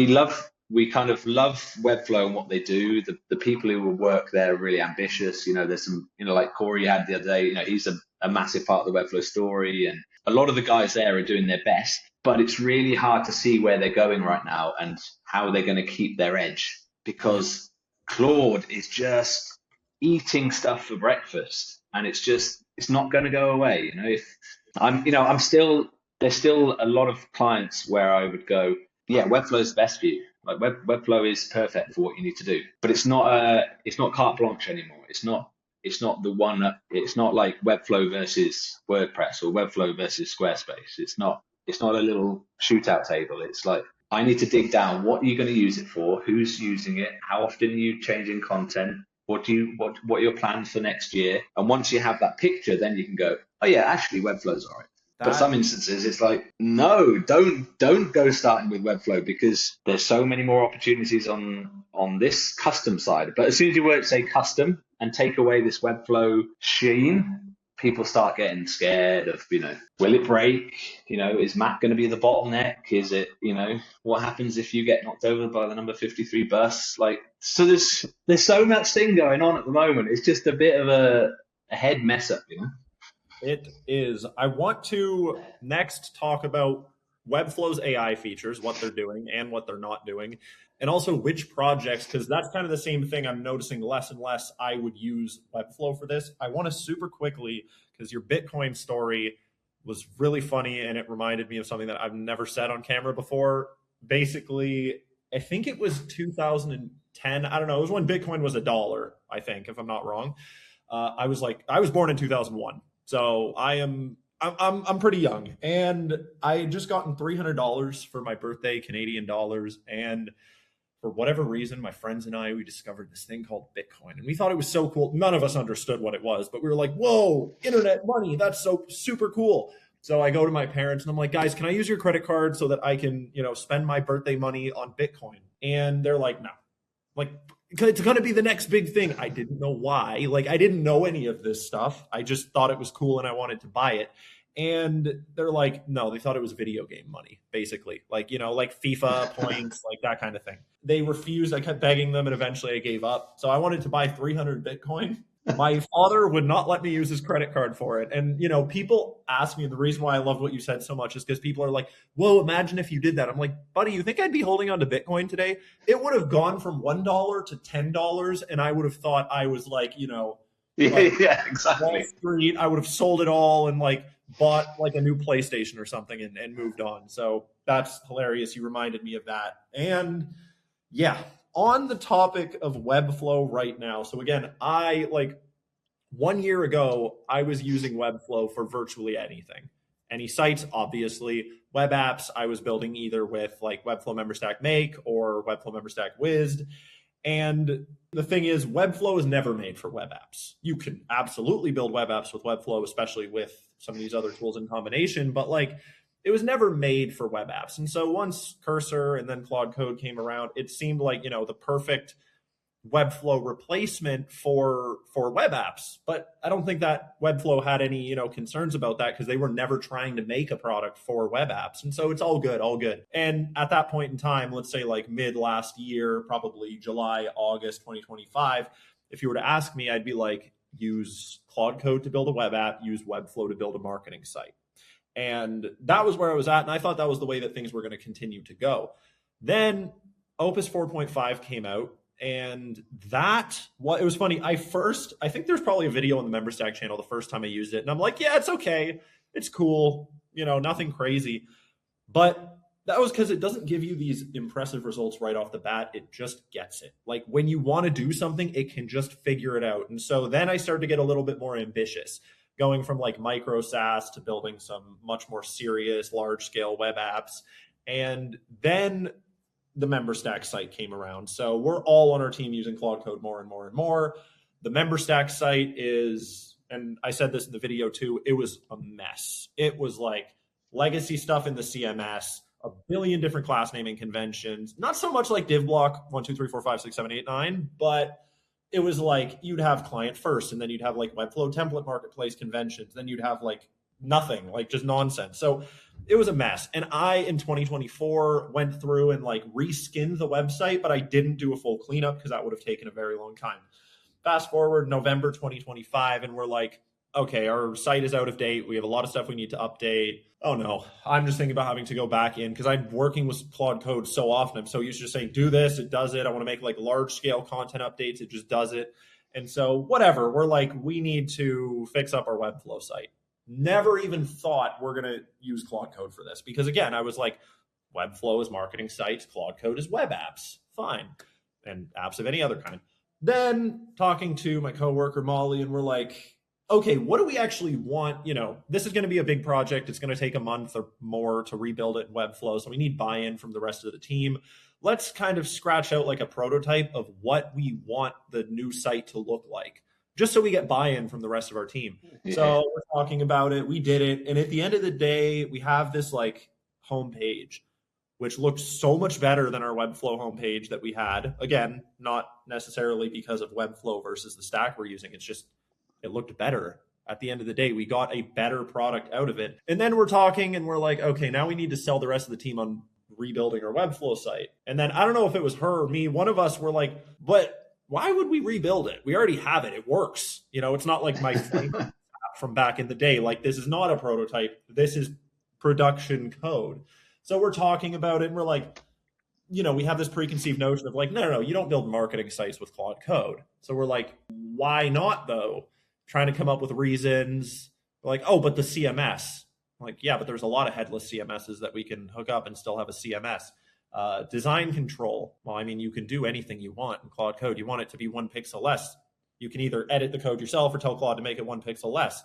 we kind of love Webflow and what they do. The people who will work there are really ambitious. You know, there's some, you know, like Corey had the other day. You know, he's a massive part of the Webflow story, and a lot of the guys there are doing their best. But it's really hard to see where they're going right now and how they're going to keep their edge, because Claude is just eating stuff for breakfast, and it's not going to go away. You know, there's still a lot of clients where I would go, yeah, Webflow is the best for you. Like Webflow is perfect for what you need to do, but it's not carte blanche anymore. It's not the one. It's not like Webflow versus WordPress or Webflow versus Squarespace. It's not a little shootout table. It's like, I need to dig down. What are you going to use it for? Who's using it? How often are you changing content? What are your plans for next year? And once you have that picture, then you can go, oh yeah, actually Webflow's all right. But some instances, it's like, no, don't go starting with Webflow, because there's so many more opportunities on this custom side. But as soon as you word say custom and take away this Webflow sheen, people start getting scared of, you know, will it break? You know, is Matt going to be the bottleneck? Is it, you know, what happens if you get knocked over by the number 53 bus? Like, so there's so much thing going on at the moment. It's just a bit of a head mess up, you know? It is. I want to next talk about Webflow's AI features, what they're doing and what they're not doing, and also which projects, because that's kind of the same thing I'm noticing less and less I would use Webflow for this. I want to super quickly, because your Bitcoin story was really funny and it reminded me of something that I've never said on camera before. Basically, I think it was 2010. I don't know. It was when Bitcoin was $1, I think, if I'm not wrong. I was born in 2001. So I'm pretty young, and I had just gotten $300 for my birthday, Canadian dollars. And for whatever reason, my friends and we discovered this thing called Bitcoin, and we thought it was so cool. None of us understood what it was, but we were like, whoa, internet money. That's so super cool. So I go to my parents and I'm like, guys, can I use your credit card so that I can, you know, spend my birthday money on Bitcoin? And they're like, no. Like, it's going to be the next big thing. I didn't know why. Like, I didn't know any of this stuff. I just thought it was cool and I wanted to buy it. And they're like, no, they thought it was video game money, basically. Like, you know, like FIFA points, like that kind of thing. They refused. I kept begging them, and eventually I gave up. So I wanted to buy 300 Bitcoin. My father would not let me use his credit card for it. And, you know, people ask me, and the reason why I love what you said so much is because people are like, whoa, imagine if you did that. I'm like, buddy, you think I'd be holding on to Bitcoin today? It would have gone from $1 to $10, and I would have thought I was like, you know, yeah, exactly. Wall Street. I would have sold it all and like bought like a new PlayStation or something and moved on. So that's hilarious. You reminded me of that. And yeah, on the topic of Webflow right now. So again, 1 year ago, I was using Webflow for virtually anything. Any sites, obviously. Web apps, I was building either with like Webflow MemberStack Make or Webflow MemberStack Wizzed. And the thing is, Webflow is never made for web apps. You can absolutely build web apps with Webflow, especially with some of these other tools in combination, but like it was never made for web apps. And so once Cursor and then Claude Code came around, it seemed like, you know, the perfect Webflow replacement for web apps. But I don't think that Webflow had any, you know, concerns about that because they were never trying to make a product for web apps. And so it's all good, all good. And at that point in time, let's say like mid last year, probably July, August 2025, if you were to ask me, I'd be like, use Claude Code to build a web app, use Webflow to build a marketing site. And that was where I was at. And I thought that was the way that things were going to continue to go. Then Opus 4.5 came out. And it was funny. I think there's probably a video on the MemberStack channel the first time I used it. And I'm like, yeah, it's okay. It's cool. You know, nothing crazy. But That was because it doesn't give you these impressive results right off the bat. It just gets it. Like when you want to do something, it can just figure it out. And so then I started to get a little bit more ambitious, going from like micro SaaS to building some much more serious, large scale web apps. And then the MemberStack site came around. So we're all on our team using Claude Code more and more and more. The MemberStack site is, and I said this in the video too, it was a mess. It was like legacy stuff in the CMS, a billion different class naming conventions, not so much like div block 1, 2, 3, 4, 5, 6, 7, 8, 9, but it was like you'd have client first, and then you'd have like Webflow template marketplace conventions, then you'd have like nothing, like just nonsense. So it was a mess. And I, in 2024, went through and like reskinned the website, but I didn't do a full cleanup because that would have taken a very long time. Fast forward November 2025, and we're like, okay, our site is out of date. We have a lot of stuff we need to update. Oh no, I'm just thinking about having to go back in because I'm working with Claude Code so often. I'm so used to just saying, do this, it does it. I want to make like large scale content updates. It just does it. And so whatever, we're like, we need to fix up our Webflow site. Never even thought we're going to use Claude Code for this because again, I was like, Webflow is marketing sites. Claude Code is web apps. Fine. And apps of any other kind. Then talking to my coworker, Molly, and we're like, okay, what do we actually want? You know, this is going to be a big project. It's going to take a month or more to rebuild it in Webflow. So we need buy-in from the rest of the team. Let's kind of scratch out like a prototype of what we want the new site to look like, just so we get buy-in from the rest of our team. Yeah. So we're talking about it. We did it. And at the end of the day, we have this like homepage, which looks so much better than our Webflow homepage that we had. Again, not necessarily because of Webflow versus the stack we're using. It's just, it looked better. At the end of the day, we got a better product out of it. And then we're talking and we're like, okay, now we need to sell the rest of the team on rebuilding our Webflow site. And then I don't know if it was her or me, one of us were like, but why would we rebuild it? We already have it. It works. You know, it's not like my app from back in the day. Like this is not a prototype. This is production code. So we're talking about it and we're like, you know, we have this preconceived notion of like, no, you don't build marketing sites with Claude Code. So we're like, why not though? Trying to come up with reasons. We're like, oh, but the CMS. I'm like, yeah, but there's a lot of headless CMSs that we can hook up and still have a CMS. Design control. Well, I mean, you can do anything you want in Claude Code. You want it to be 1 pixel less. You can either edit the code yourself or tell Claude to make it 1 pixel less.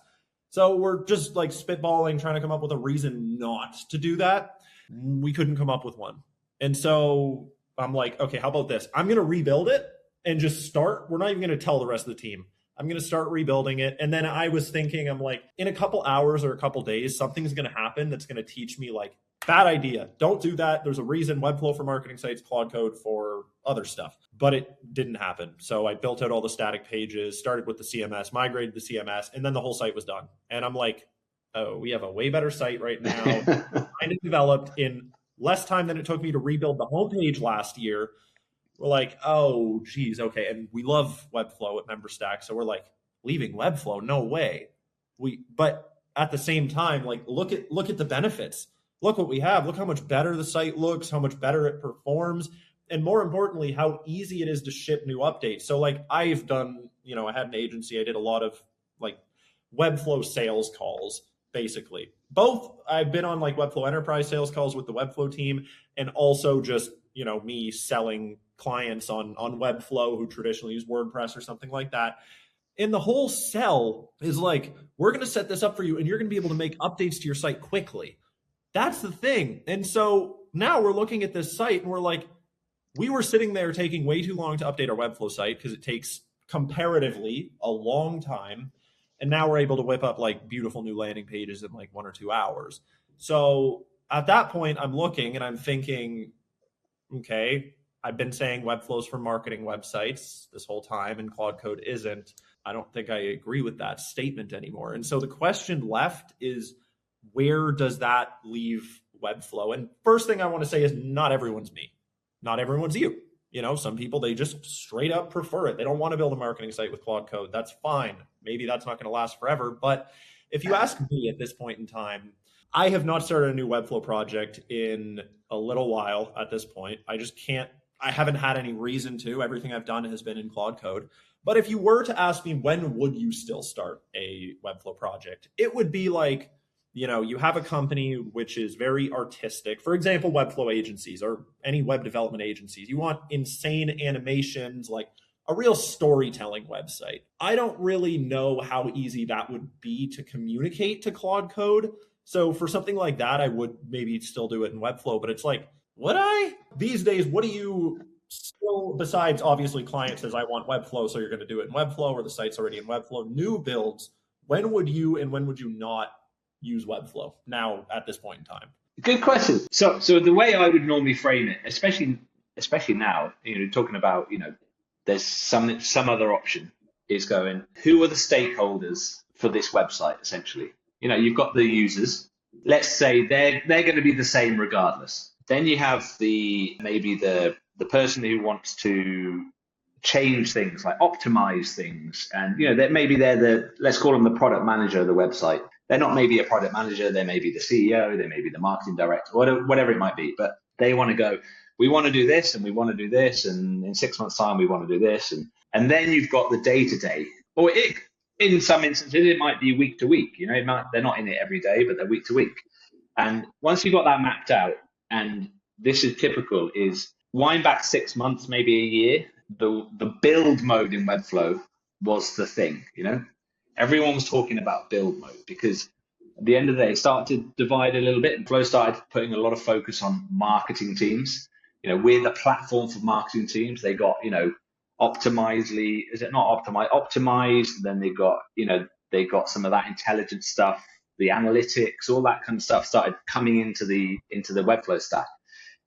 So we're just like spitballing, trying to come up with a reason not to do that. We couldn't come up with one. And so I'm like, okay, how about this? I'm going to rebuild it and just start. We're not even going to tell the rest of the team. I'm going to start rebuilding it. And then I was thinking, I'm like, in a couple hours or a couple days, something's going to happen that's going to teach me like, bad idea. Don't do that. There's a reason. Webflow for marketing sites, Claude Code for other stuff. But it didn't happen. So I built out all the static pages, started with the CMS, migrated the CMS, and then the whole site was done. And I'm like, oh, we have a way better site right now. Kind of developed in less time than it took me to rebuild the homepage last year. We're like, oh, geez, okay. And we love Webflow at MemberStack. So we're like, leaving Webflow? No way. But at the same time, like, look at the benefits. Look what we have. Look how much better the site looks, how much better it performs, and more importantly, how easy it is to ship new updates. So like I've done, you know, I had an agency. I did a lot of like Webflow sales calls, basically. Both I've been on like Webflow enterprise sales calls with the Webflow team, and also just, you know, me selling clients on Webflow who traditionally use WordPress or something like that. And the whole sell is like, we're going to set this up for you and you're going to be able to make updates to your site quickly. That's the thing. And so now we're looking at this site and we're like, we were sitting there taking way too long to update our Webflow site because it takes comparatively a long time. And now we're able to whip up like beautiful new landing pages in like 1 or 2 hours. So at that point, I'm looking and I'm thinking, okay, I've been saying Webflow's for marketing websites this whole time and Claude Code isn't. I don't think I agree with that statement anymore. And so the question left is, where does that leave Webflow? And first thing I want to say is not everyone's me. Not everyone's you. You know, some people, they just straight up prefer it. They don't want to build a marketing site with Claude Code. That's fine. Maybe that's not going to last forever. But if you ask me at this point in time, I have not started a new Webflow project in a little while at this point. I haven't had any reason to. Everything I've done has been in Claude Code. But if you were to ask me, when would you still start a Webflow project? It would be like You have a company which is very artistic. For example, Webflow agencies or any web development agencies. You want insane animations, like a real storytelling website. I don't really know how easy that would be to communicate to Claude Code. So for something like that, I would maybe still do it in Webflow, but it's like, would I? These days, what do you still, besides obviously client says, I want Webflow, so you're going to do it in Webflow, or the site's already in Webflow. New builds, when would you and when would you not use Webflow now at this point in time? Good question. So the way I would normally frame it, especially now, talking about, there's some other option is going, who are the stakeholders for this website, essentially? You've got the users. Let's say they're going to be the same regardless. Then you have maybe the person who wants to change things, like optimize things, and that maybe they're let's call them the product manager of the website. They're not maybe a product manager, they may be the CEO, they may be the marketing director, whatever it might be, but they want to go, we want to do this and we want to do this, and in 6 months time we want to do this, and then you've got the day-to-day, or in some instances it might be week to week. They're not in it every day, but they're week to week. And once you've got that mapped out, and this is typical, is wind back 6 months, maybe a year, the build mode in Webflow was the thing. Everyone was talking about build mode because at the end of the day, it started to divide a little bit, and Flow started putting a lot of focus on marketing teams. We're the platform for marketing teams. They got, Optimizely, is it not optimized? Then they got some of that intelligent stuff, the analytics, all that kind of stuff started coming into the Webflow stack.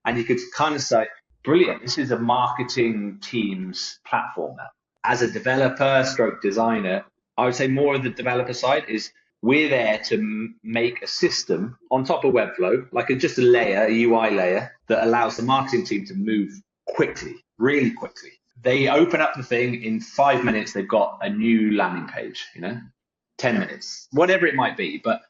And you could kind of say, brilliant, this is a marketing team's platform now. As a developer stroke designer, I would say more of the developer side is we're there to make a system on top of Webflow, like just a layer, a UI layer that allows the marketing team to move quickly, really quickly. They open up the thing in 5 minutes, they've got a new landing page, 10 minutes, whatever it might be. But,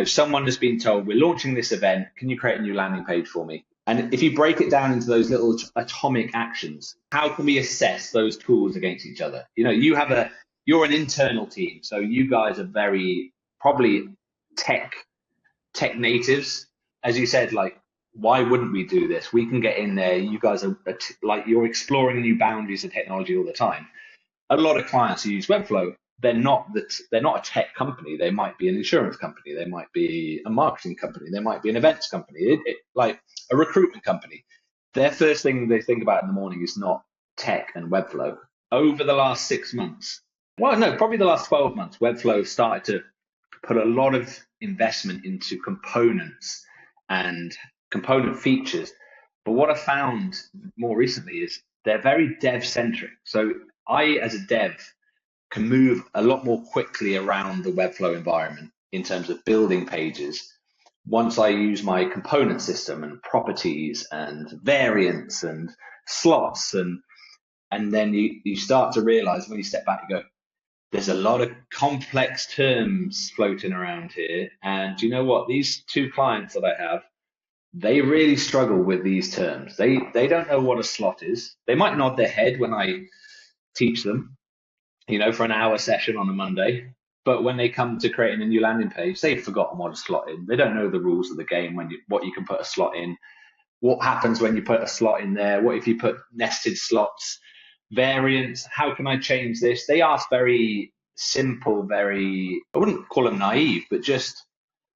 someone has been told, we're launching this event. Can you create a new landing page for me? And if you break it down into those little atomic actions, how can we assess those tools against each other? You're an internal team, so you guys are very probably tech natives. As you said, like, why wouldn't we do this? We can get in there. You guys are like, you're exploring new boundaries of technology all the time. A lot of clients who use Webflow, they're not a tech company. They might be an insurance company. They might be a marketing company. They might be an events company, like a recruitment company. Their first thing they think about in the morning is not tech and Webflow. Over the last 6 months, well, no, probably the last 12 months, Webflow started to put a lot of investment into components and component features. But what I found more recently is they're very dev-centric. So I, as a dev, can move a lot more quickly around the Webflow environment in terms of building pages once I use my component system and properties and variants and slots. And then you start to realize when you step back, you go, there's a lot of complex terms floating around here. And you know what? These two clients that I have, they really struggle with these terms. They don't know what a slot is. They might nod their head when I teach them, for an hour session on a Monday. But when they come to creating a new landing page, they've forgotten what a slot is. They don't know the rules of the game, what you can put a slot in, what happens when you put a slot in there, what if you put nested slots, variants, how can I change this? They ask very simple, I wouldn't call them naive, but just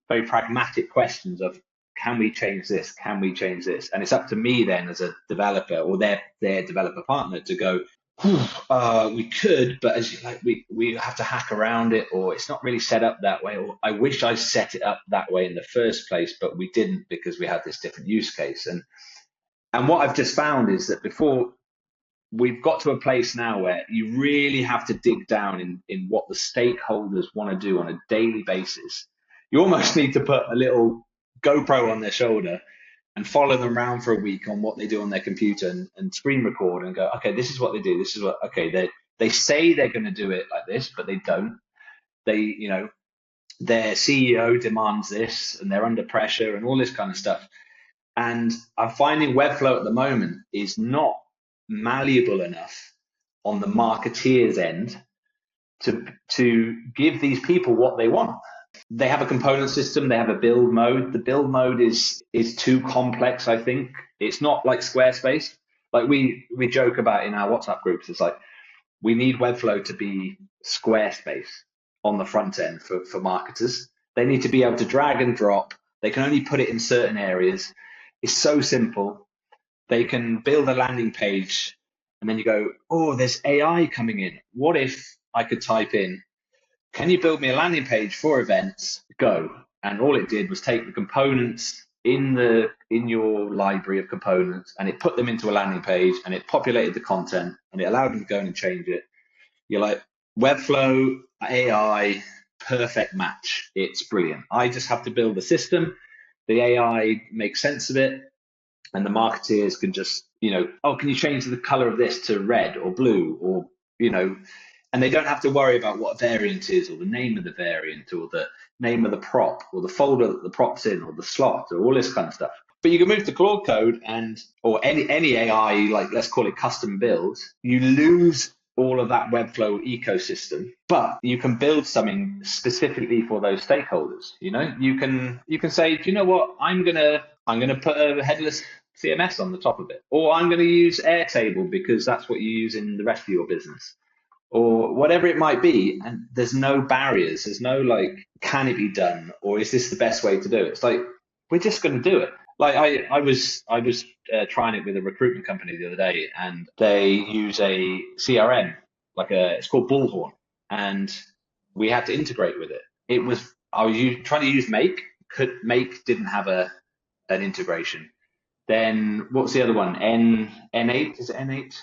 very pragmatic questions of, can we change this? Can we change this? And it's up to me then as a developer or their developer partner to go, we could, but we have to hack around it, or it's not really set up that way, or I wish I set it up that way in the first place, but we didn't because we had this different use case. And what I've just found is that before we've got to a place now where you really have to dig down in what the stakeholders want to do on a daily basis. You almost need to put a little GoPro on their shoulder and follow them around for a week on what they do on their computer and screen record and go, okay, this is what they do. This is what, okay, they say they're going to do it like this, but they don't. Their CEO demands this and they're under pressure and all this kind of stuff. And I'm finding Webflow at the moment is not malleable enough on the marketeer's end to give these people what they want. They have a component system. They have a build mode. The build mode is too complex, I think. It's not like Squarespace. Like we joke about in our WhatsApp groups. It's like we need Webflow to be Squarespace on the front end for marketers. They need to be able to drag and drop. They can only put it in certain areas. It's so simple. They can build a landing page and then you go, oh, there's AI coming in. What if I could type in, can you build me a landing page for events? Go. And all it did was take the components in your library of components and it put them into a landing page and it populated the content and it allowed them to go in and change it. You're like, Webflow, AI, perfect match. It's brilliant. I just have to build a system. The AI makes sense of it. And the marketeers can just, oh, can you change the color of this to red or blue or, and they don't have to worry about what variant is or the name of the variant or the name of the prop or the folder that the prop's in or the slot or all this kind of stuff. But you can move to Claude Code or any AI, like let's call it custom build, you lose all of that Webflow ecosystem, but you can build something specifically for those stakeholders. You can say, do you know what? I'm gonna put a headless CMS on the top of it, or I'm going to use Airtable because that's what you use in the rest of your business, or whatever it might be. And there's no barriers. There's no like, can it be done, or is this the best way to do it? It's like we're just going to do it. Like I was trying it with a recruitment company the other day, and they use a CRM, it's called Bullhorn, and we had to integrate with it. I was trying to use Make. Make didn't have an integration. Then what's the other one? N8? Is it N8?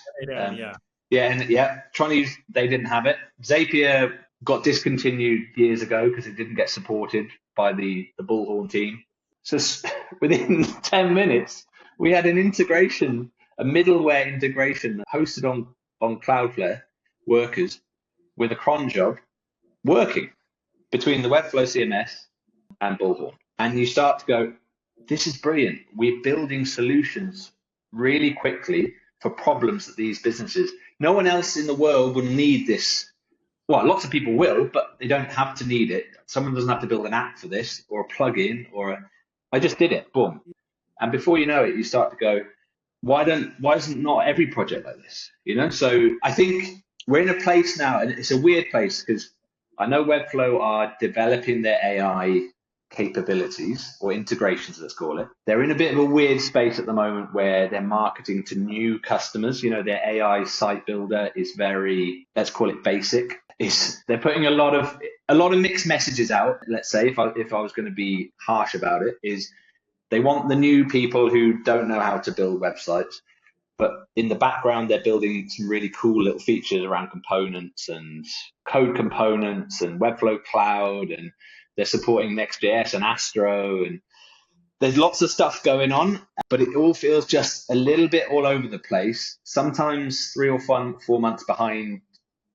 Yeah. Trying to use, they didn't have it. Zapier got discontinued years ago because it didn't get supported by the Bullhorn team. So within 10 minutes, we had an integration, a middleware integration hosted on Cloudflare workers with a cron job working between the Webflow CMS and Bullhorn. And you start to go, this is brilliant. We're building solutions really quickly for problems that these businesses, no one else in the world will need this. Well, lots of people will, but they don't have to need it. Someone doesn't have to build an app for this or a plugin I just did it, boom. And before you know it, you start to go, why isn't not every project like this? So I think we're in a place now, and it's a weird place because I know Webflow are developing their AI capabilities or integrations, let's call it. They're in a bit of a weird space at the moment where they're marketing to new customers. Their AI site builder is very, let's call it basic. They're putting a lot of mixed messages out. Let's say if I was going to be harsh about it, is they want the new people who don't know how to build websites, but in the background they're building some really cool little features around components and code components and Webflow Cloud, and they're supporting Next.js and Astro, and there's lots of stuff going on, but it all feels just a little bit all over the place. Sometimes 3 or 4 months behind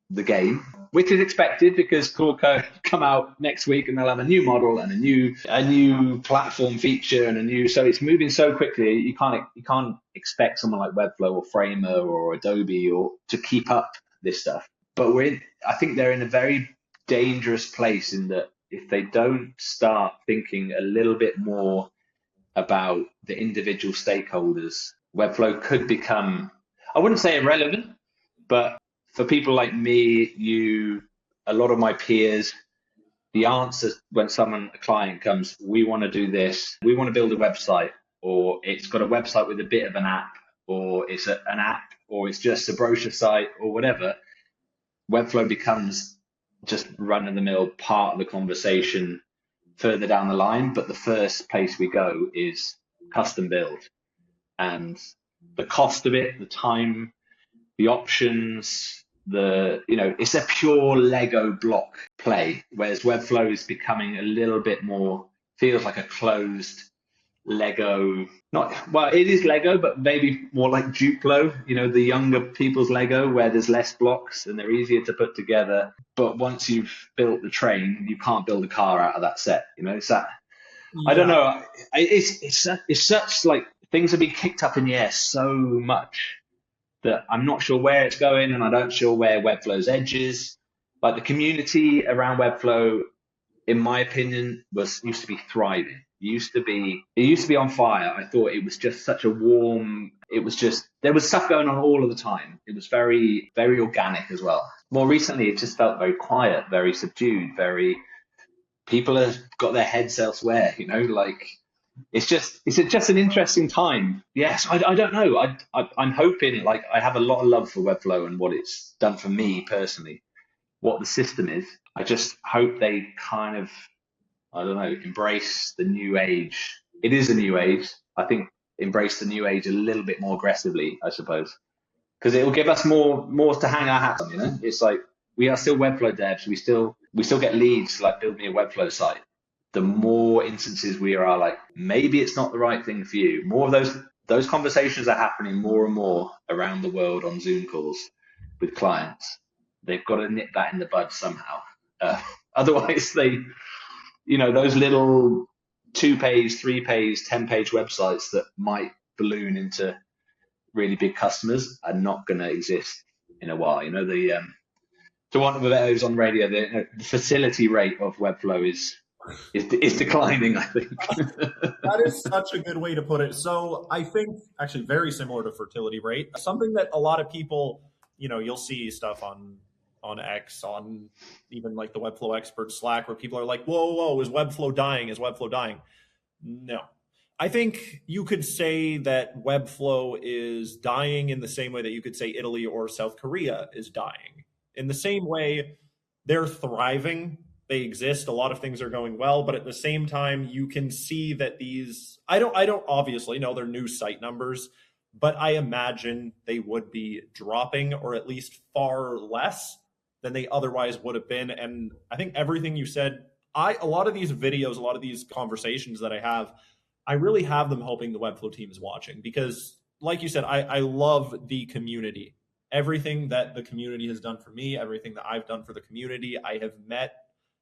the game, which is expected because Claude Code come out next week and they'll have a new model and a new platform feature and so it's moving so quickly. You can't expect someone like Webflow or Framer or Adobe or to keep up this stuff. But I think they're in a very dangerous place in that if they don't start thinking a little bit more about the individual stakeholders, Webflow could become, I wouldn't say irrelevant, but for people like me, a lot of my peers, the answer when a client comes, we want to do this, we want to build a website, or it's got a website with a bit of an app, or it's an app, or it's just a brochure site, or whatever, Webflow becomes just run-of-the-mill part of the conversation further down the line. But the first place we go is custom build. And the cost of it, the time, the options, it's a pure Lego block play, whereas Webflow is becoming a little bit more, feels like a closed Lego, it is Lego, but maybe more like Duplo, the younger people's Lego, where there's less blocks and they're easier to put together. But once you've built the train, you can't build a car out of that set. It's that, I don't know. It's such like things have been kicked up in the air so much that I'm not sure where it's going, and I don't sure where Webflow's edge is. Like the community around Webflow, in my opinion, used to be thriving. It used to be on fire. I thought it was just such a warm. It was just there was stuff going on all of the time. It was very, very organic as well. More recently, it just felt very quiet, very subdued, very people have got their heads elsewhere. Like it's just an interesting time. Yes, I don't know. I'm hoping, like, I have a lot of love for Webflow and what it's done for me personally, what the system is. I just hope they kind of, I don't know, embrace the new age. It is a new age. I think embrace the new age a little bit more aggressively, I suppose, because it will give us more to hang our hats on. It's like we are still Webflow devs. We still get leads to, like, build me a Webflow site. The more instances we are like, maybe it's not the right thing for you. More of those conversations are happening more and more around the world on Zoom calls with clients. They've got to nip that in the bud somehow. Otherwise, those little 2-page, 3-page, 10-page websites that might balloon into really big customers are not going to exist in a while. To want of a better, who's on radio, the facility rate of Webflow is declining, I think. That is such a good way to put it. So I think actually very similar to fertility rate, something that a lot of people, you'll see stuff on X, on even like the Webflow expert Slack, where people are like, whoa, is Webflow dying? Is Webflow dying? No. I think you could say that Webflow is dying in the same way that you could say Italy or South Korea is dying. In the same way, they're thriving. They exist. A lot of things are going well, but at the same time, you can see that I don't obviously know their new site numbers, but I imagine they would be dropping, or at least far less than they otherwise would have been. And I think everything you said, a lot of these videos, a lot of these conversations that I really have them hoping the Webflow team is watching, because like you said, I love the community. Everything that the community has done for me, everything that I've done for the community. I have met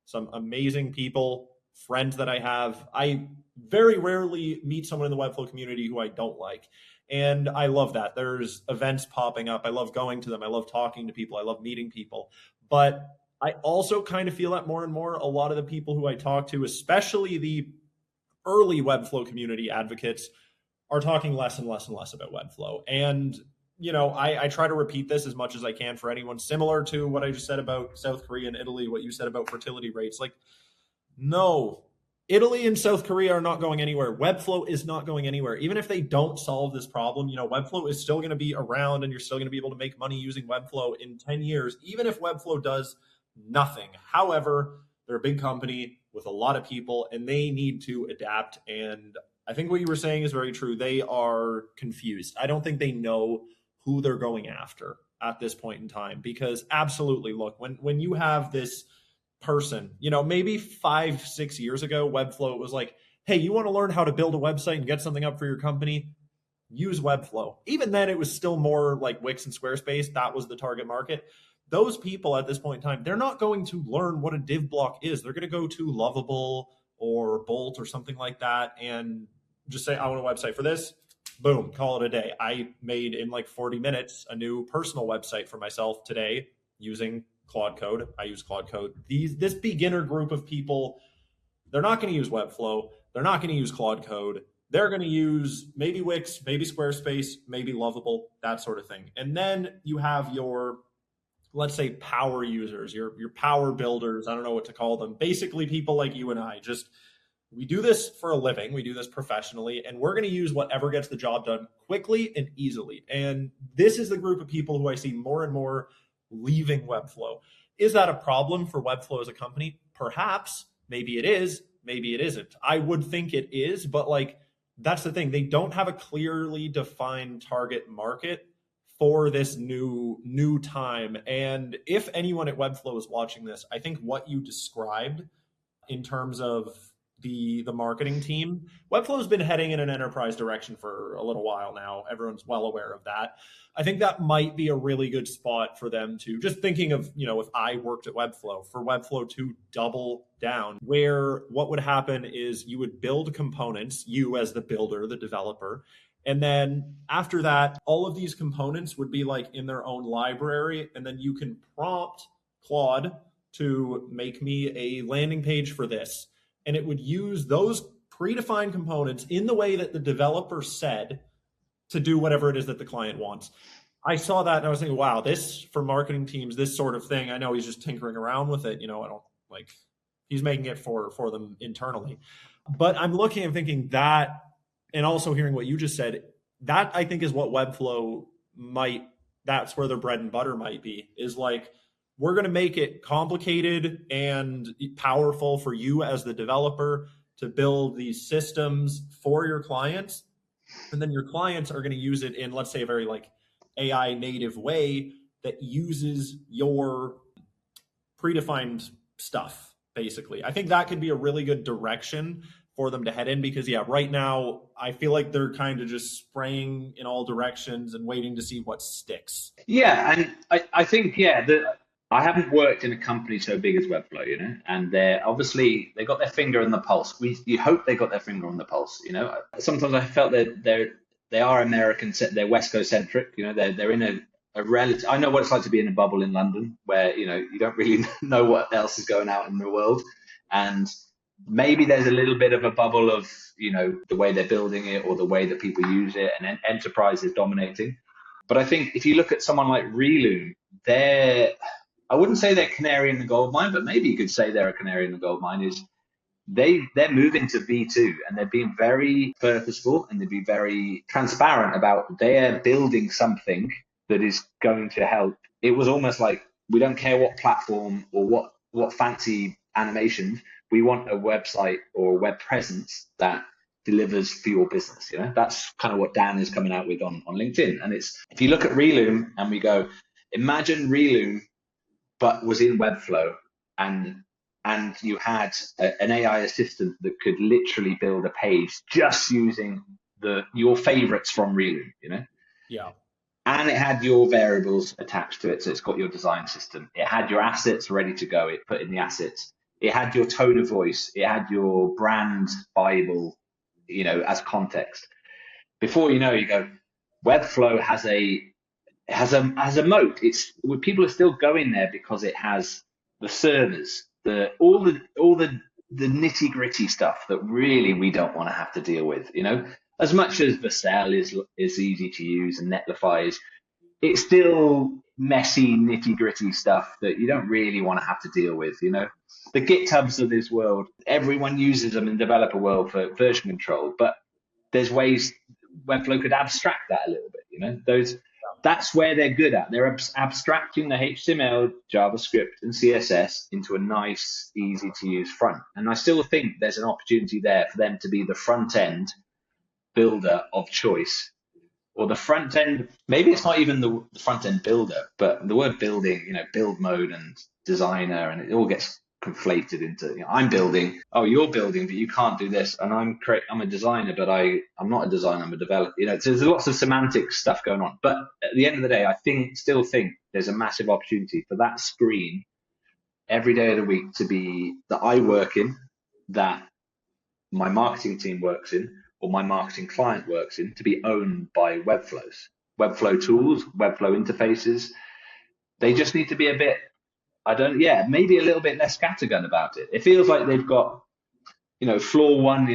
some amazing people, friends that I have. I very rarely meet someone in the Webflow community who I don't like. And I love that. There's events popping up. I love going to them. I love talking to people. I love meeting people. But I also kind of feel that more and more, a lot of the people who I talk to, especially the early Webflow community advocates, are talking less and less and less about Webflow. And I try to repeat this as much as I can for anyone, similar to what I just said about South Korea and Italy, what you said about fertility rates. Like, no, Italy and South Korea are not going anywhere. Webflow is not going anywhere. Even if they don't solve this problem, Webflow is still going to be around, and you're still going to be able to make money using Webflow in 10 years, even if Webflow does nothing. However, they're a big company with a lot of people, and they need to adapt. And I think what you were saying is very true. They are confused. I don't think they know who they're going after at this point in time, because absolutely, look, when you have this person, maybe 5-6 years ago, Webflow was like, hey, you want to learn how to build a website and get something up for your company? Use Webflow. Even then, it was still more like Wix and Squarespace. That was the target market. Those people at this point in time, they're not going to learn what a div block is. They're going to go to Lovable or Bolt or something like that and just say, I want a website for this. Boom, call it a day. I made in like 40 minutes a new personal website for myself today using Claude Code. I use Claude Code. This beginner group of people, they're not going to use Webflow. They're not going to use Claude Code. They're going to use maybe Wix, maybe Squarespace, maybe Lovable, that sort of thing. And then you have your, let's say, power users, your power builders. I don't know what to call them. Basically, people like you and I, we do this for a living. We do this professionally, and we're going to use whatever gets the job done quickly and easily. And this is the group of people who I see more and more leaving Webflow. Is that a problem for Webflow as a company? Perhaps. Maybe it is. Maybe it isn't. I would think it is, but that's the thing. They don't have a clearly defined target market for this new time. And if anyone at Webflow is watching this, I think what you described in terms of the marketing team, Webflow has been heading in an enterprise direction for a little while now. Everyone's well aware of that. I think that might be a really good spot for them to, just thinking of, if I worked at Webflow, for Webflow to double down, where what would happen is you would build components, you as the builder, the developer, and then after that, all of these components would be like in their own library, and then you can prompt Claude to make me a landing page for this. And it would use those predefined components in the way that the developer said to do whatever it is that the client wants. I saw that and I was thinking, wow, this for marketing teams, this sort of thing. I know he's just tinkering around with it. I don't like, he's making it for them internally. But I'm looking and thinking that, and also hearing what you just said, that I think is what Webflow that's where their bread and butter might be, is like, we're going to make it complicated and powerful for you as the developer to build these systems for your clients. And then your clients are going to use it in, let's say, a very like AI native way that uses your predefined stuff, basically. I think that could be a really good direction for them to head in, because right now I feel like they're kind of just spraying in all directions and waiting to see what sticks. Yeah, and I think I haven't worked in a company so big as Webflow, and they got their finger on the pulse. You hope they got their finger on the pulse, Sometimes I felt that they are American, they're West Coast centric, they're in a relative. I know what it's like to be in a bubble in London where you don't really know what else is going out in the world, and maybe there's a little bit of a bubble of the way they're building it or the way that people use it, and enterprise is dominating. But I think if you look at someone like Reloom, I wouldn't say they're canary in the gold mine, but maybe you could say they're a canary in the gold mine. Is they're moving to V2, and they're being very purposeful, and they're being very transparent about they're building something that is going to help. It was almost like, we don't care what platform or what fancy animations, we want a website or a web presence that delivers for your business. That's kind of what Dan is coming out with on LinkedIn. And it's, if you look at Reloom and we go, imagine Reloom but was in Webflow, and you had an AI assistant that could literally build a page just using your favorites from Reloom, Yeah. And it had your variables attached to it, so it's got your design system. It had your assets ready to go. It put in the assets. It had your tone of voice. It had your brand Bible, as context. Before you know, you go, Webflow has a moat. People are still going there because it has the servers, all the nitty gritty stuff that really we don't want to have to deal with. As much as Vercel is easy to use and Netlify is, it's still messy, nitty gritty stuff that you don't really want to have to deal with. The GitHubs of this world, everyone uses them in the developer world for version control, but there's ways Webflow could abstract that a little bit. That's where they're good at. They're abstracting the HTML, JavaScript, and CSS into a nice, easy to use front. And I still think there's an opportunity there for them to be the front end builder of choice, or the front end. Maybe it's not even the front end builder, but the word building, build mode and designer, and it all gets conflated into, I'm building, oh, you're building, but you can't do this, and I'm a designer, but I'm not a designer, I'm a developer. So there's lots of semantic stuff going on. But at the end of the day, I still think there's a massive opportunity for that screen every day of the week to be that I work in, that my marketing team works in, or my marketing client works in, to be owned by Webflow tools, Webflow interfaces. They just need to be a bit, maybe a little bit less scattergun about it. It feels like they've got, floor one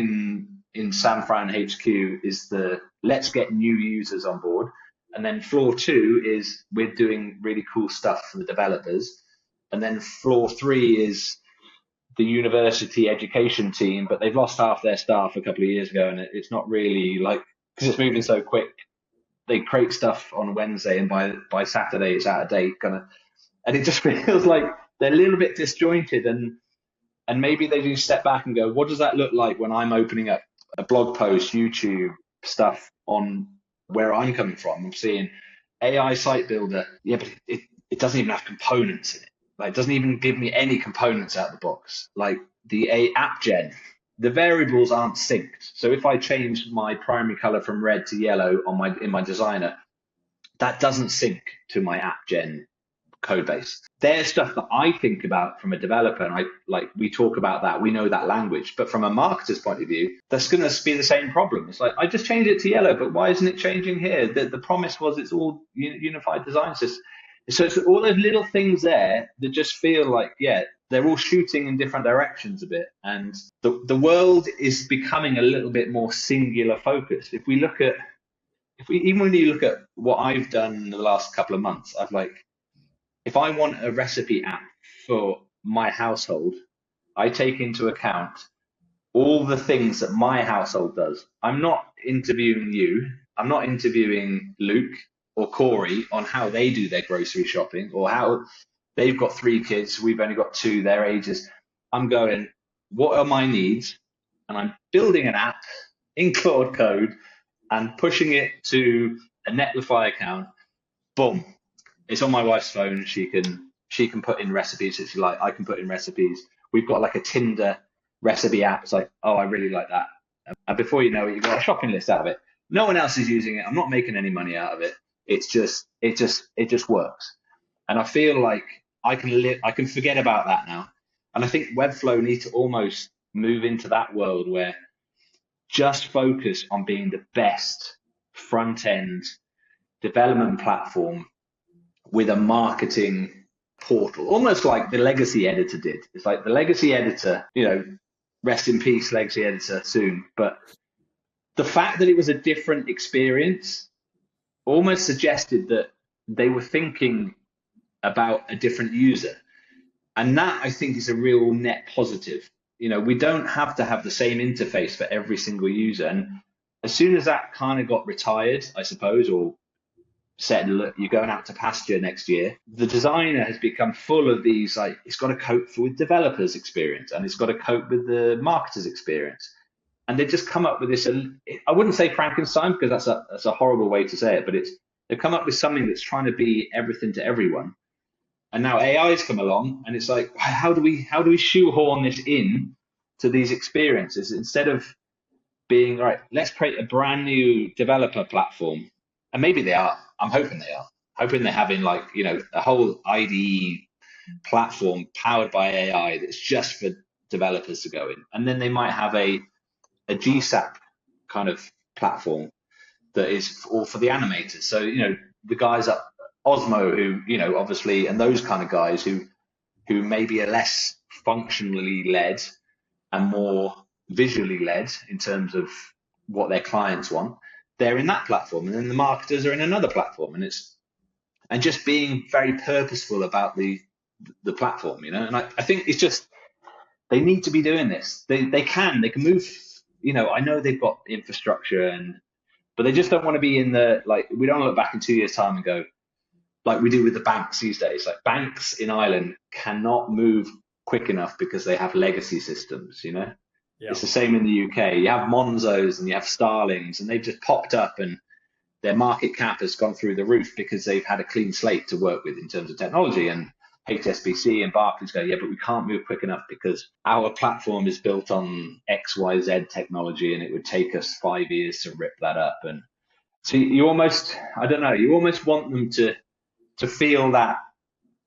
in San Fran HQ is let's get new users on board. And then floor two is we're doing really cool stuff for the developers. And then floor three is the university education team, but they've lost half their staff a couple of years ago, and it's not really because it's moving so quick. They create stuff on Wednesday, and by Saturday it's out of date, and it just feels like they're a little bit disjointed, and maybe they do step back and go, what does that look like when I'm opening up a blog post, YouTube stuff on where I'm coming from? I'm seeing AI site builder, but it doesn't even have components in it. It doesn't even give me any components out of the box. Like the app gen, the variables aren't synced. So if I change my primary color from red to yellow in my designer, that doesn't sync to my app gen code base. There's stuff that I think about from a developer, and we talk about that. We know that language, but from a marketer's point of view, that's going to be the same problem. It's like, I just changed it to yellow, but why isn't it changing here? The promise was it's all unified design system. So it's all those little things there that just feel like, yeah, they're all shooting in different directions a bit. And the world is becoming a little bit more singular focused. Even when you look at what I've done in the last couple of months, I've like, if I want a recipe app for my household, I take into account all the things that my household does. I'm not interviewing you. I'm not interviewing Luke or Corey on how they do their grocery shopping or how they've got 3 kids. We've only got 2, their ages. I'm going, what are my needs? And I'm building an app in Claude Code and pushing it to a Netlify account. Boom. It's on my wife's phone. She can put in recipes if she like. I can put in recipes. We've got like a Tinder recipe app. It's like, oh, I really like that. And before you know it, you've got a shopping list out of it. No one else is using it. I'm not making any money out of it. It just works. And I feel like I can forget about that now. And I think Webflow needs to almost move into that world where just focus on being the best front end development platform with a marketing portal, almost like the legacy editor did. It's like the legacy editor, rest in peace, legacy editor soon. But the fact that it was a different experience almost suggested that they were thinking about a different user. And that I think is a real net positive. We don't have to have the same interface for every single user. And as soon as that kind of got retired, I suppose, or said, look, you're going out to pasture next year, the designer has become full of these, like, it's got to cope with developers' experience and it's got to cope with the marketers' experience. And they just come up with this, I wouldn't say Frankenstein because that's a horrible way to say it, but they've come up with something that's trying to be everything to everyone. And now AI has come along, and it's like, how do we shoehorn this in to these experiences instead of being right? Let's create a brand new developer platform, and maybe they are. I'm hoping they are. Hoping they're having a whole IDE platform powered by AI that's just for developers to go in, and then they might have a GSAP kind of platform that is all for the animators. So the guys at Osmo who obviously, and those kind of guys who maybe are less functionally led and more visually led in terms of what their clients want, they're in that platform, and then the marketers are in another platform, and just being very purposeful about the platform, and I think it's just they need to be doing this. They can move. I know they've got infrastructure but they just don't want to be in we don't look back in 2 years' time and go, like we do with the banks these days. Like banks in Ireland cannot move quick enough because they have legacy systems, Yeah. It's the same in the UK. You have Monzos and you have Starlings, and they've just popped up and their market cap has gone through the roof because they've had a clean slate to work with in terms of technology. And HSBC and Barclays go, yeah, but we can't move quick enough because our platform is built on XYZ technology and it would take us 5 years to rip that up. And so you almost want them to feel that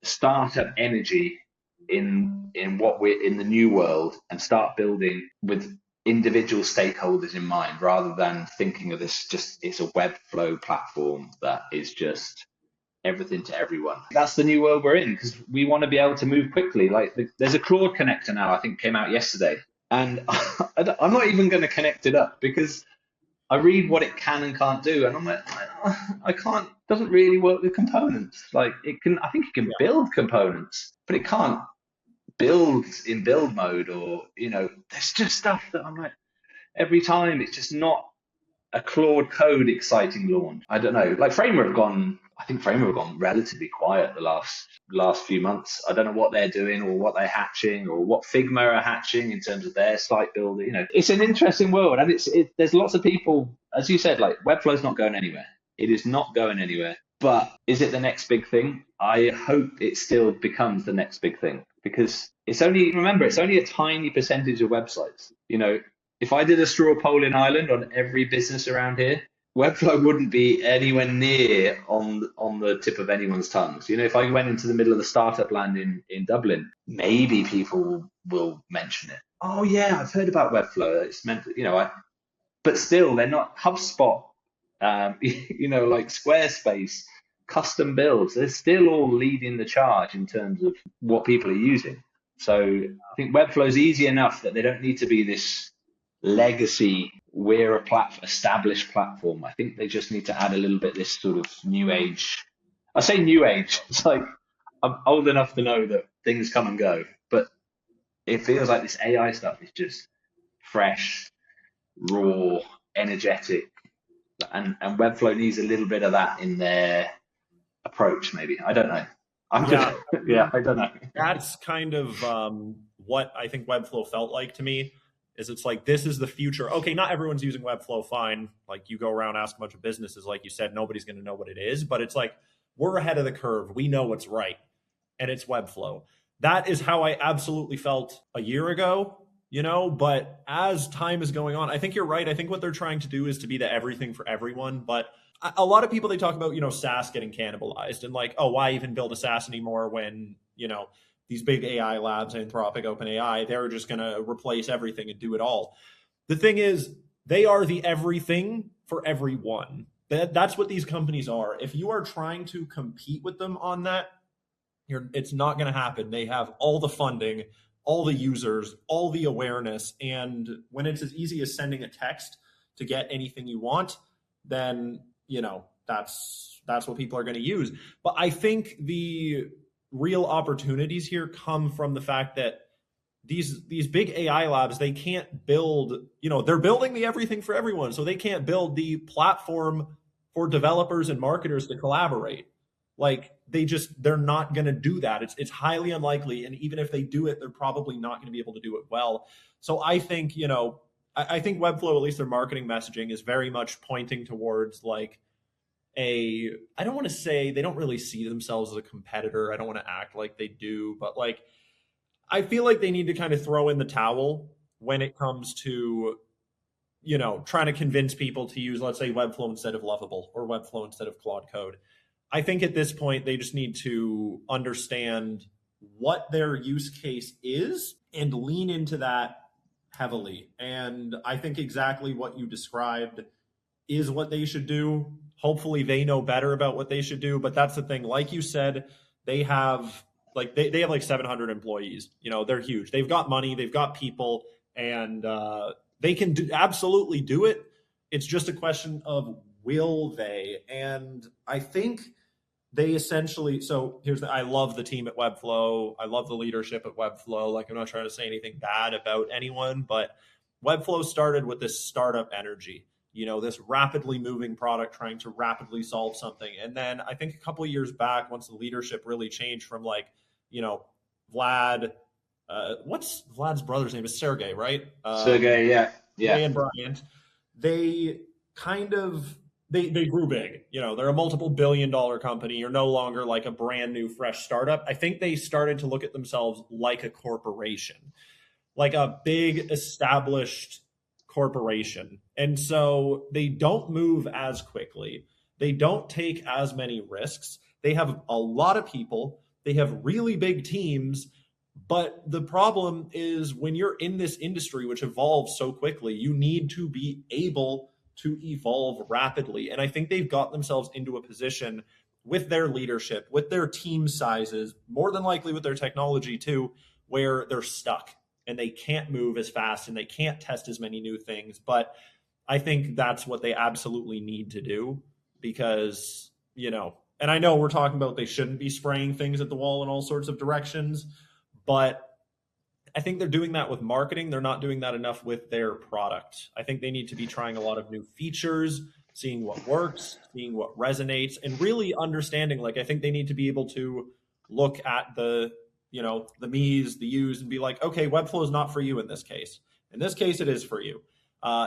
startup energy in the new world and start building with individual stakeholders in mind, rather than thinking of this it's a Webflow platform that is just everything to everyone. That's the new world we're in, because we want to be able to move quickly. Like there's a Claude connector now, I think came out yesterday, and I'm not even going to connect it up because I read what it can and can't do, and I'm like, I can't. Doesn't really work with components. Like it can, I think it can build components, but it can't build in build mode, or there's just stuff that I'm like, every time it's just not a Claude Code exciting launch. I don't know. Like Framer have gone relatively quiet the last few months. I don't know what they're doing or what they're hatching or what Figma are hatching in terms of their site builder. It's an interesting world, and there's lots of people, as you said, like Webflow's not going anywhere. It is not going anywhere. But is it the next big thing? I hope it still becomes the next big thing, because it's only a tiny percentage of websites. If I did a straw poll in Ireland on every business around here, Webflow wouldn't be anywhere near on the tip of anyone's tongues. If I went into the middle of the startup land in Dublin, maybe people will mention it. Oh yeah, I've heard about Webflow. It's meant, but still, they're not HubSpot. Like Squarespace. custom builds. They're still all leading the charge in terms of what people are using. So I think Webflow is easy enough that they don't need to be this legacy, we're a established platform. I think they just need to add a little bit this sort of new age. I say new age. It's like I'm old enough to know that things come and go, but it feels like this AI stuff is just fresh, raw, energetic, and Webflow needs a little bit of that in their approach. Maybe I don't know. I'm Yeah, good. Yeah, I don't know. that's kind of what I think Webflow felt like to me. Is it's like, this is the future. Okay, not everyone's using Webflow, fine. Like, you go around, ask a bunch of businesses, like you said, nobody's going to know what it is. But it's like, we're ahead of the curve. We know what's right, and it's Webflow. That is how I absolutely felt a year ago, but as time is going on, I think you're right. I think what they're trying to do is to be the everything for everyone. But a lot of people, they talk about, SaaS getting cannibalized and like, oh, why even build a SaaS anymore when, these big AI labs, Anthropic, OpenAI, they're just going to replace everything and do it all. The thing is, they are the everything for everyone. That's what these companies are. If you are trying to compete with them on that, it's not going to happen. They have all the funding, all the users, all the awareness. And when it's as easy as sending a text to get anything you want, then, that's what people are going to use. But I think the real opportunities here come from the fact that these big AI labs, they can't build, they're building the everything for everyone. So they can't build the platform for developers and marketers to collaborate. Like, they're not going to do that. It's highly unlikely. And even if they do it, they're probably not going to be able to do it well. So I think, I think Webflow, at least their marketing messaging, is very much pointing towards like I don't want to say they don't really see themselves as a competitor. I don't want to act like they do, but like, I feel like they need to kind of throw in the towel when it comes to, trying to convince people to use, let's say, Webflow instead of Lovable or Webflow instead of Claude Code. I think at this point, they just need to understand what their use case is and lean into that heavily. And I think exactly what you described is what they should do. Hopefully they know better about what they should do. But that's the thing. Like you said, they have like 700 employees. They're huge. They've got money, they've got people, and they can absolutely do it. It's just a question of will they? And I think they essentially, I love the team at Webflow. I love the leadership at Webflow. Like, I'm not trying to say anything bad about anyone, but Webflow started with this startup energy, this rapidly moving product trying to rapidly solve something. And then I think a couple of years back, once the leadership really changed from like, Vlad, what's Vlad's brother's name? Is Sergey, right? Sergey, yeah. Sergey and Bryant. They kind of, they grew big. They're a multiple billion-dollar company. You're no longer like a brand new, fresh startup. I think they started to look at themselves like a corporation, like a big established corporation. And so they don't move as quickly. They don't take as many risks. They have a lot of people. They have really big teams. But the problem is, when you're in this industry, which evolves so quickly, you need to be able to evolve rapidly. And I think they've got themselves into a position with their leadership, with their team sizes, more than likely with their technology too, where they're stuck and they can't move as fast and they can't test as many new things. But I think that's what they absolutely need to do, because, and I know we're talking about they shouldn't be spraying things at the wall in all sorts of directions, but I think they're doing that with marketing. They're not doing that enough with their product. I think they need to be trying a lot of new features, seeing what works, seeing what resonates, and really understanding, like, I think they need to be able to look at the me's, the you's, and be like, okay, Webflow is not for you in this case. In this case, it is for you.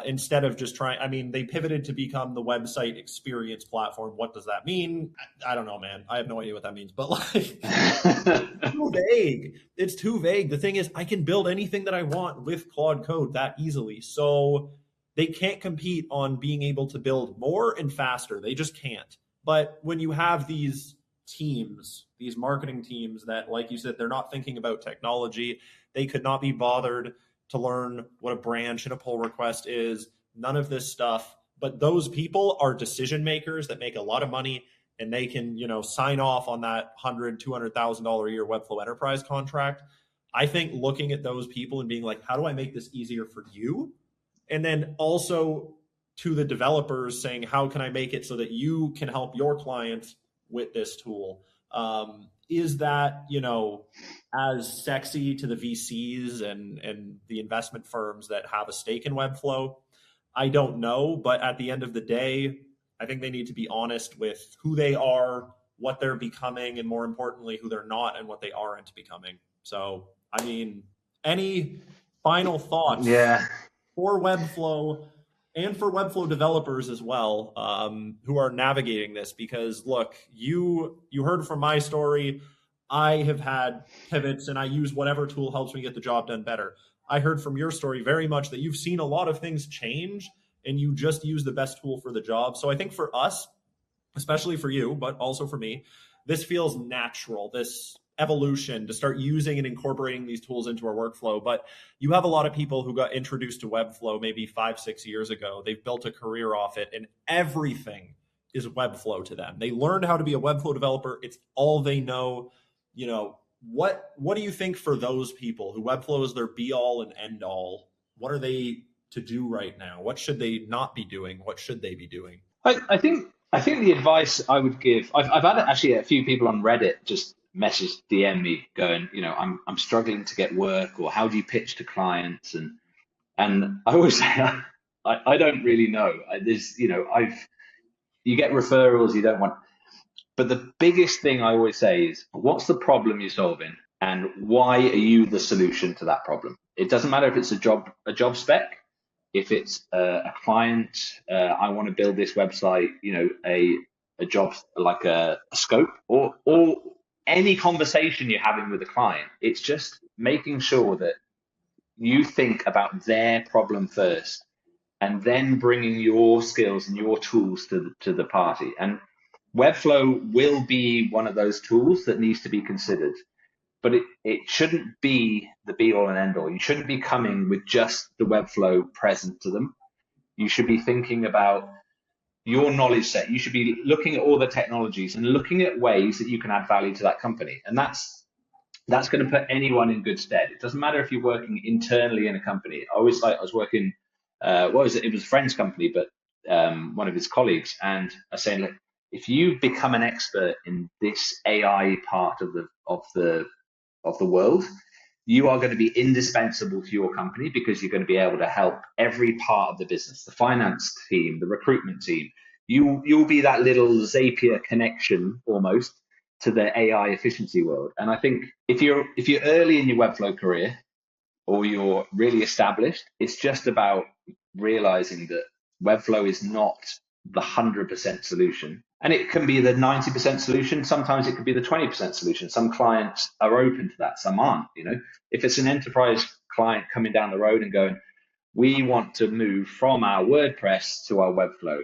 Instead of just they pivoted to become the website experience platform. What does that mean? I don't know, man. I have no idea what that means, but like, it's too vague. It's too vague. The thing is, I can build anything that I want with Claude Code that easily. So they can't compete on being able to build more and faster. They just can't. But when you have these teams, these marketing teams that, like you said, they're not thinking about technology. They could not be bothered to learn what a branch and a pull request is, none of this stuff. But those people are decision makers that make a lot of money. and they can, sign off on that $100,000-$200,000 a year Webflow enterprise contract. I think looking at those people and being like, how do I make this easier for you? And then also to the developers saying, how can I make it so that you can help your clients with this tool? Is that, as sexy to the VCs and the investment firms that have a stake in Webflow? I don't know, but at the end of the day, I think they need to be honest with who they are, what they're becoming, and more importantly, who they're not and what they aren't becoming. So, I mean, any final thoughts for Webflow and for Webflow developers as well, who are navigating this? Because look, you heard from my story. I have had pivots and I use whatever tool helps me get the job done better. I heard from your story very much that you've seen a lot of things change and you just use the best tool for the job. So I think for us, especially for you, but also for me, this feels natural, this evolution to start using and incorporating these tools into our workflow. But you have a lot of people who got introduced to Webflow maybe 5-6 years ago. They've built a career off it and everything is Webflow to them. They learned how to be a Webflow developer. It's all they know. What do you think for those people who Webflow is their be all and end all? What are they to do right now? What should they not be doing? What should they be doing? I think the advice I would give, I've had actually a few people on Reddit just DM me going, I'm struggling to get work, or how do you pitch to clients? And I always say I don't really know. You get referrals you don't want. But the biggest thing I always say is, what's the problem you're solving, and why are you the solution to that problem? It doesn't matter if it's a job spec, if it's a client, I want to build this website, a job like a scope, or any conversation you're having with a client. It's just making sure that you think about their problem first, and then bringing your skills and your tools to the party. And Webflow will be one of those tools that needs to be considered, but it shouldn't be the be all and end all. You shouldn't be coming with just the Webflow present to them. You should be thinking about your knowledge set. You should be looking at all the technologies and looking at ways that you can add value to that company. And that's going to put anyone in good stead. It doesn't matter if you're working internally in a company. I was working, it was a friend's company, but one of his colleagues, and I was saying, look, if you become an expert in this AI part of the world, you are going to be indispensable to your company, because you're going to be able to help every part of the business, the finance team, the recruitment team. You'll be that little Zapier connection almost to the AI efficiency world. And I think if you're early in your Webflow career, or you're really established, it's just about realizing that Webflow is not the 100% solution. And it can be the 90% solution. Sometimes it could be the 20% solution. Some clients are open to that, some aren't. If it's an enterprise client coming down the road and going, we want to move from our WordPress to our Webflow.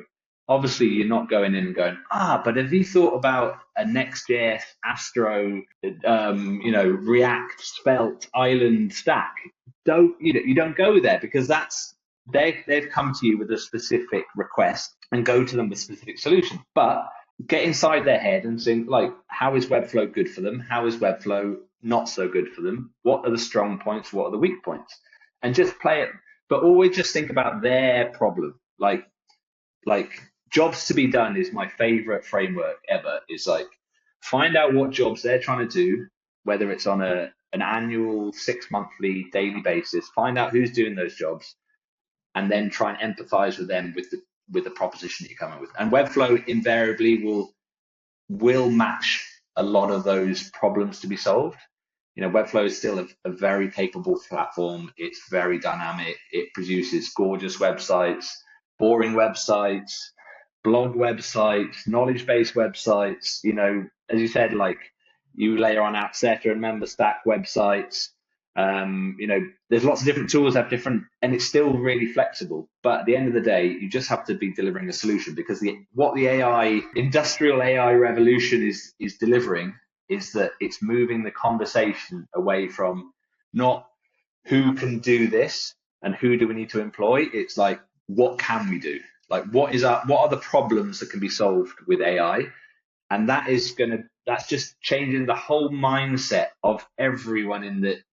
Obviously, you're not going in and going, but have you thought about a Next.js, Astro, React, Svelte, Island stack? You don't go there, because they've come to you with a specific request, and go to them with specific solution. But get inside their head and think, like, how is Webflow good for them? How is Webflow not so good for them? What are the strong points? What are the weak points? And just play it, but always just think about their problem. Like jobs to be done is my favorite framework ever. Is like, find out what jobs they're trying to do, whether it's on an annual, 6-monthly, daily basis. Find out who's doing those jobs, and then try and empathize with them with the proposition that you're coming with. And Webflow invariably will match a lot of those problems to be solved. Webflow is still a very capable platform. It's very dynamic. It produces gorgeous websites, boring websites, blog websites, knowledge-based websites. As you said, like, you layer on Appsetter and member stack websites. There's lots of different tools have different, and it's still really flexible. But at the end of the day, you just have to be delivering a solution, because what the industrial AI revolution is delivering is that it's moving the conversation away from not who can do this and who do we need to employ. It's like, what can we do? Like, what are the problems that can be solved with AI? And that's just changing the whole mindset of everyone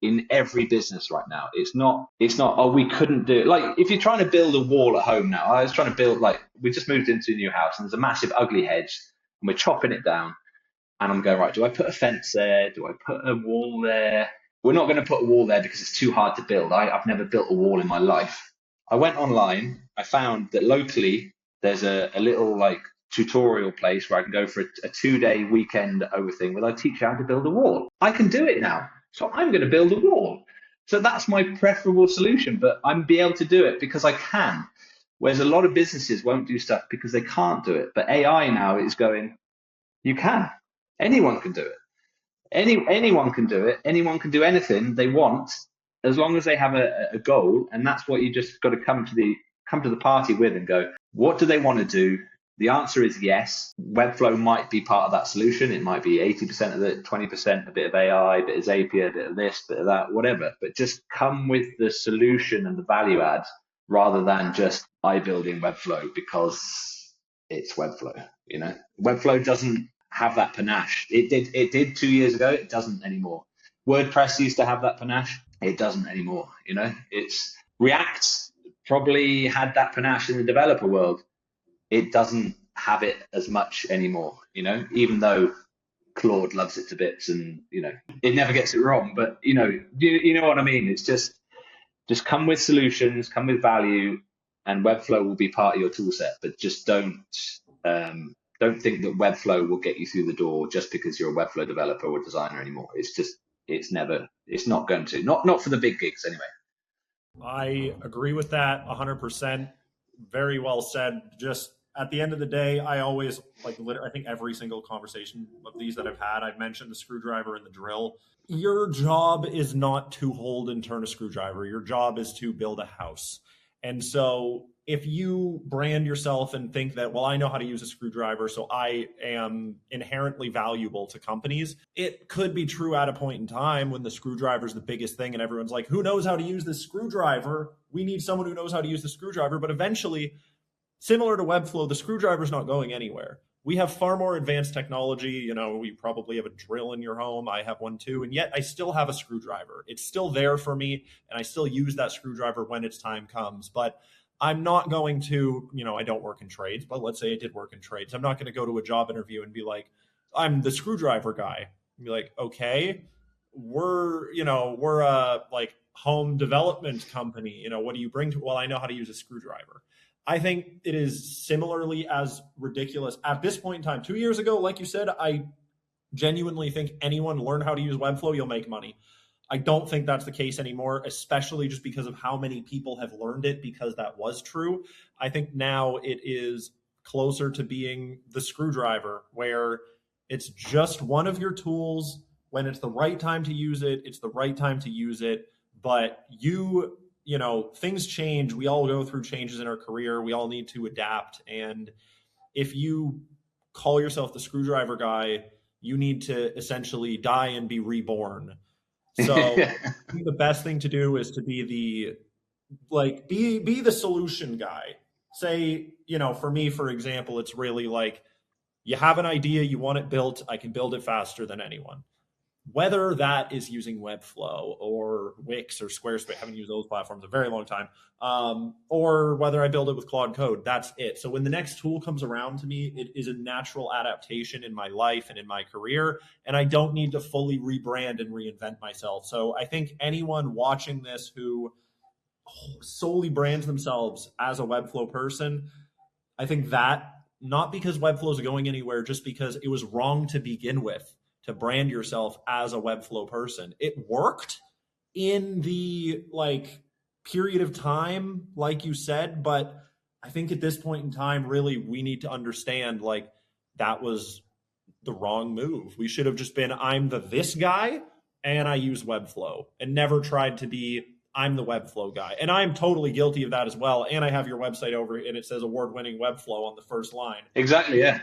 in every business right now. It's not, oh, we couldn't do it. Like if you're trying to build a wall at home now, I was trying to build, like, we just moved into a new house and there's a massive ugly hedge and we're chopping it down. And I'm going, right, do I put a fence there? Do I put a wall there? We're not going to put a wall there because it's too hard to build. I've never built a wall in my life. I went online. I found that locally there's a little like tutorial place where I can go for a 2-day weekend over thing where I teach you how to build a wall. I can do it now. So I'm going to build a wall. So that's my preferable solution, but I'm be able to do it because I can. Whereas a lot of businesses won't do stuff because they can't do it. But AI now is going, you can. Anyone can do it. Anyone can do it. Anyone can do anything they want as long as they have a goal. And that's what you just got to come to the party with and go, what do they want to do? The answer is yes. Webflow might be part of that solution. It might be 80% of it, 20%, a bit of AI, a bit of Zapier, a bit of this, a bit of that, whatever. But just come with the solution and the value add rather than just I building Webflow because it's Webflow. Webflow doesn't have that panache. It did 2 years ago. It doesn't anymore. WordPress used to have that panache. It doesn't anymore. It's React probably had that panache in the developer world. It doesn't have it as much anymore. Even though Claude loves it to bits, and it never gets it wrong. But you know what I mean. It's just come with solutions, come with value, and Webflow will be part of your tool set. But just don't think that Webflow will get you through the door just because you're a Webflow developer or designer anymore. It's not going to. Not for the big gigs anyway. I agree with that 100%. Very well said. Just at the end of the day, I always I think every single conversation of these that I've had, I've mentioned the screwdriver and the drill. Your job is not to hold and turn a screwdriver. Your job is to build a house. And so if you brand yourself and think that, well, I know how to use a screwdriver, so I am inherently valuable to companies, it could be true at a point in time when the screwdriver is the biggest thing and everyone's like, who knows how to use this screwdriver? We need someone who knows how to use the screwdriver. But eventually, similar to Webflow, the screwdriver is not going anywhere. We have far more advanced technology. We probably have a drill in your home. I have one too. And yet I still have a screwdriver. It's still there for me. And I still use that screwdriver when its time comes. But I'm not going to, I don't work in trades, but let's say I did work in trades. I'm not going to go to a job interview and be like, I'm the screwdriver guy. And be like, okay, we're a like home development company. What do you bring to? Well, I know how to use a screwdriver. I think it is similarly as ridiculous at this point in time. 2 years ago, like you said, I genuinely think anyone learn how to use Webflow, you'll make money. I don't think that's the case anymore, especially just because of how many people have learned it because that was true. I think now it is closer to being the screwdriver, where it's just one of your tools. When it's the right time to use it, it's the right time to use it. But things change. We all go through changes in our career. We all need to adapt. And if you call yourself the screwdriver guy, you need to essentially die and be reborn. So I think the best thing to do is to be the solution guy. Say, for me, for example, it's really like you have an idea, you want it built, I can build it faster than anyone. Whether that is using Webflow or Wix or Squarespace, I haven't used those platforms in a very long time, or whether I build it with Claude Code, that's it. So when the next tool comes around to me, it is a natural adaptation in my life and in my career, and I don't need to fully rebrand and reinvent myself. So I think anyone watching this who solely brands themselves as a Webflow person, I think that, not because Webflow is going anywhere, just because it was wrong to begin with, to brand yourself as a Webflow person. It worked in the period of time, like you said, but I think at this point in time, really, we need to understand that was the wrong move. We should have just been, I'm this guy and I use Webflow, and never tried to be, I'm the Webflow guy. And I'm totally guilty of that as well. And I have your website over and it says award-winning Webflow on the first line. Exactly. Yeah.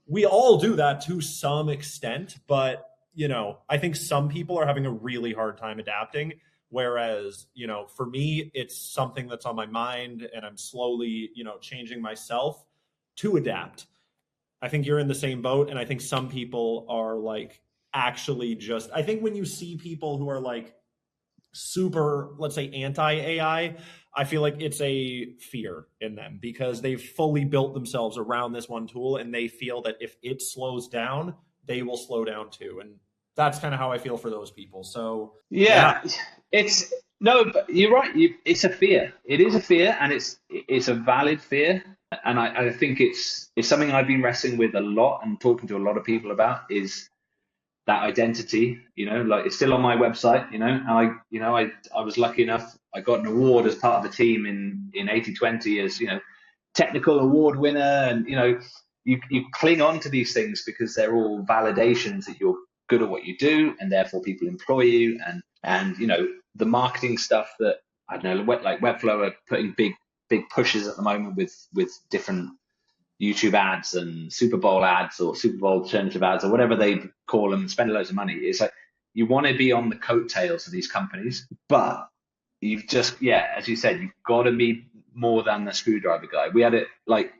We all do that to some extent, but I think some people are having a really hard time adapting. Whereas, for me, it's something that's on my mind, and I'm slowly, changing myself to adapt. I think you're in the same boat. And I think some people are like actually just, I think when you see people who are like super, let's say, anti AI, I feel like it's a fear in them because they've fully built themselves around this one tool and they feel that if it slows down, they will slow down too. And that's kind of how I feel for those people. So, yeah. Yeah, it's no, but you're right. It's a fear. It is a fear, and it's a valid fear. And I think it's something I've been wrestling with a lot and talking to a lot of people about is that identity. Like it's still on my website. I was lucky enough. I got an award as part of the team in 80/20 as technical award winner, and you cling on to these things because they're all validations that you're good at what you do, and therefore people employ you, and the marketing stuff that I don't know, like Webflow are putting big pushes at the moment with different YouTube ads and Super Bowl ads or Super Bowl alternative ads or whatever they call them, spend loads of money. It's like you want to be on the coattails of these companies, but you've just, yeah, as you said, you've got to be more than the screwdriver guy. We had it like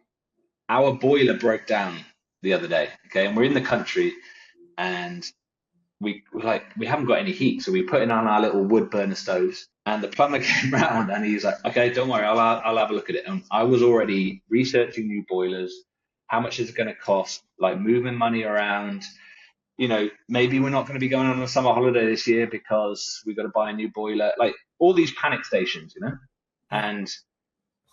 our boiler broke down the other day, okay, and we're in the country and we haven't got any heat, so we put it on our little wood burner stoves. And the plumber came round and he's like, "Okay, don't worry, I'll have a look at it." And I was already researching new boilers. How much is it going to cost? Like moving money around. Maybe we're not going to be going on a summer holiday this year because we've got to buy a new boiler. Like all these panic stations. And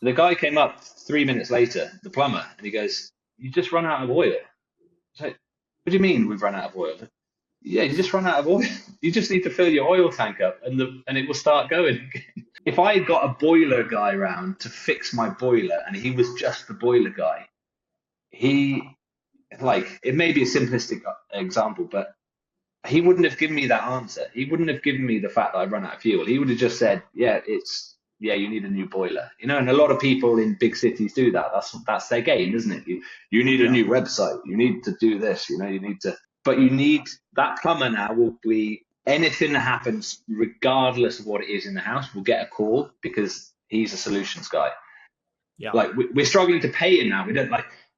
the guy came up 3 minutes later, the plumber, and he goes, "You just run out of oil." I was like, "What do you mean we've run out of oil?" Yeah, you just run out of oil. You just need to fill your oil tank up, and it will start going again. If I got a boiler guy round to fix my boiler, and he was just the boiler guy, it may be a simplistic example, but he wouldn't have given me that answer. He wouldn't have given me the fact that I run out of fuel. He would have just said, "Yeah, you need a new boiler." And a lot of people in big cities do that. That's their game, isn't it? You need a new website. You need to do this. You need to. But you need that plumber now will be anything that happens, regardless of what it is in the house, will get a call because he's a solutions guy. Yeah. Like we're struggling to pay him now. We don't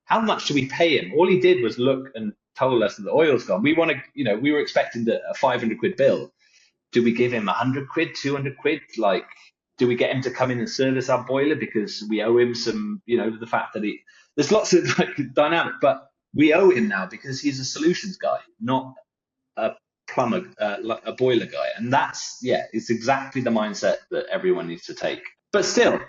how much do we pay him? All he did was look and told us that the oil's gone. We want to, we were expecting a 500 quid bill. Do we give him 100 quid, 200 quid? Like, do we get him to come in and service our boiler because we owe him some, the fact that there's lots of dynamic, but we owe him now because he's a solutions guy, not a plumber, a boiler guy. And it's exactly the mindset that everyone needs to take. But still,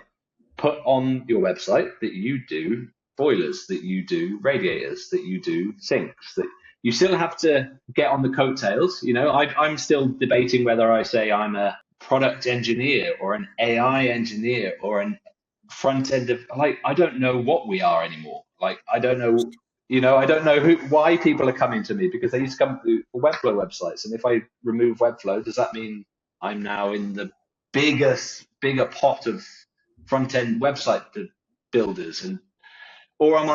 put on your website that you do boilers, that you do radiators, that you do sinks, that you still have to get on the coattails. I'm still debating whether I say I'm a product engineer or an AI engineer or an front end of, I don't know what we are anymore. I don't know. I don't know why people are coming to me because they used to come to Webflow websites. And if I remove Webflow, does that mean I'm now in the bigger pot of front end website builders? Or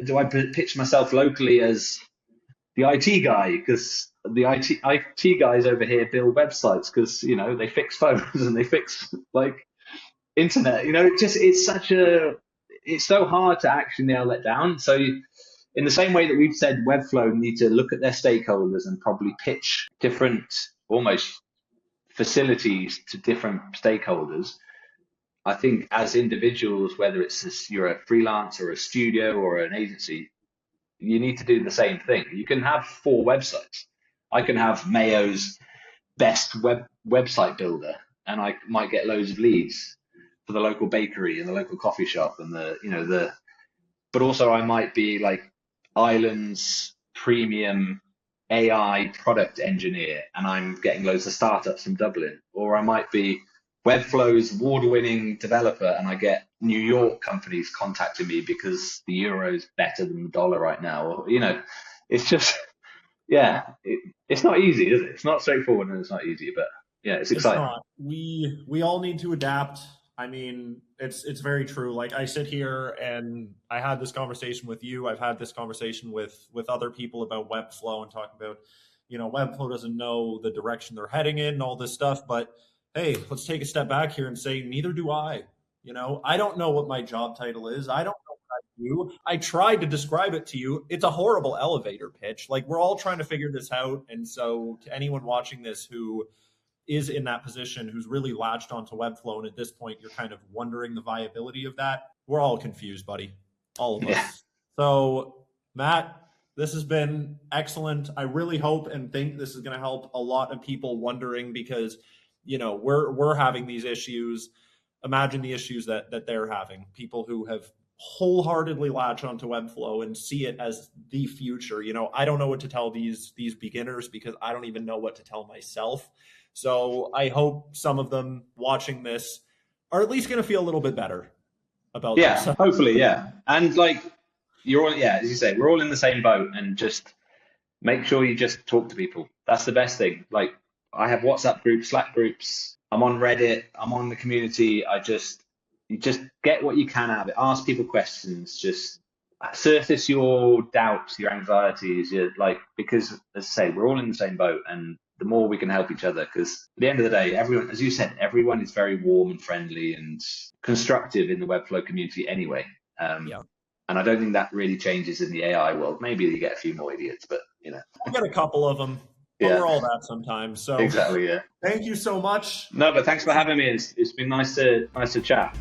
do I pitch myself locally as the IT guy? Because the IT guys over here build websites because, they fix phones and they fix internet. It's so hard to actually nail that down. So in the same way that we've said Webflow need to look at their stakeholders and probably pitch different almost facilities to different stakeholders, I think as individuals, whether you're a freelancer or a studio or an agency, you need to do the same thing. You can have 4 websites. I can have Mayo's best website builder, and I might get loads of leads for the local bakery and the local coffee shop and but also I might be like Ireland's premium AI product engineer, and I'm getting loads of startups from Dublin. Or I might be Webflow's award-winning developer, and I get New York companies contacting me because the euro is better than the dollar right now. Or, it's just, it's not easy, is it? It's not straightforward and it's not easy, but yeah, it's exciting. It's not. We all need to adapt. I mean, it's very true. Like I sit here and I had this conversation with you. I've had this conversation with other people about Webflow and talking about, Webflow doesn't know the direction they're heading in and all this stuff. But hey, let's take a step back here and say, neither do I. I don't know what my job title is. I don't know what you. I tried to describe it to you. It's a horrible elevator pitch. Like, we're all trying to figure this out. And so to anyone watching this who is in that position, who's really latched onto Webflow, and at this point you're kind of wondering the viability of that, we're all confused, buddy. All of us. Yeah. So, Matt, this has been excellent. I really hope and think this is going to help a lot of people wondering, because, you know, we're having these issues. Imagine the issues that they're having. People who have wholeheartedly latched onto Webflow and see it as the future. You know, I don't know what to tell these beginners, because I don't even know what to tell myself. So I hope some of them watching this are at least going to feel a little bit better about this. Hopefully, yeah. And like, you're all, as you say, we're all in the same boat, and just make sure you just talk to people. That's the best thing. Like, I have WhatsApp groups, Slack groups, I'm on Reddit, I'm on the community. You just get what you can out of it. Ask people questions, just surface your doubts, your anxieties, because, as I say, we're all in the same boat, and the more we can help each other, because at the end of the day, everyone, as you said, everyone is very warm and friendly and constructive in the Webflow community anyway. And I don't think that really changes in the AI world. Maybe you get a few more idiots, but you know, we'll get a couple of them. But we're all that sometimes. So exactly, yeah. Thank you so much. No, but thanks for having me. It's been nice to chat.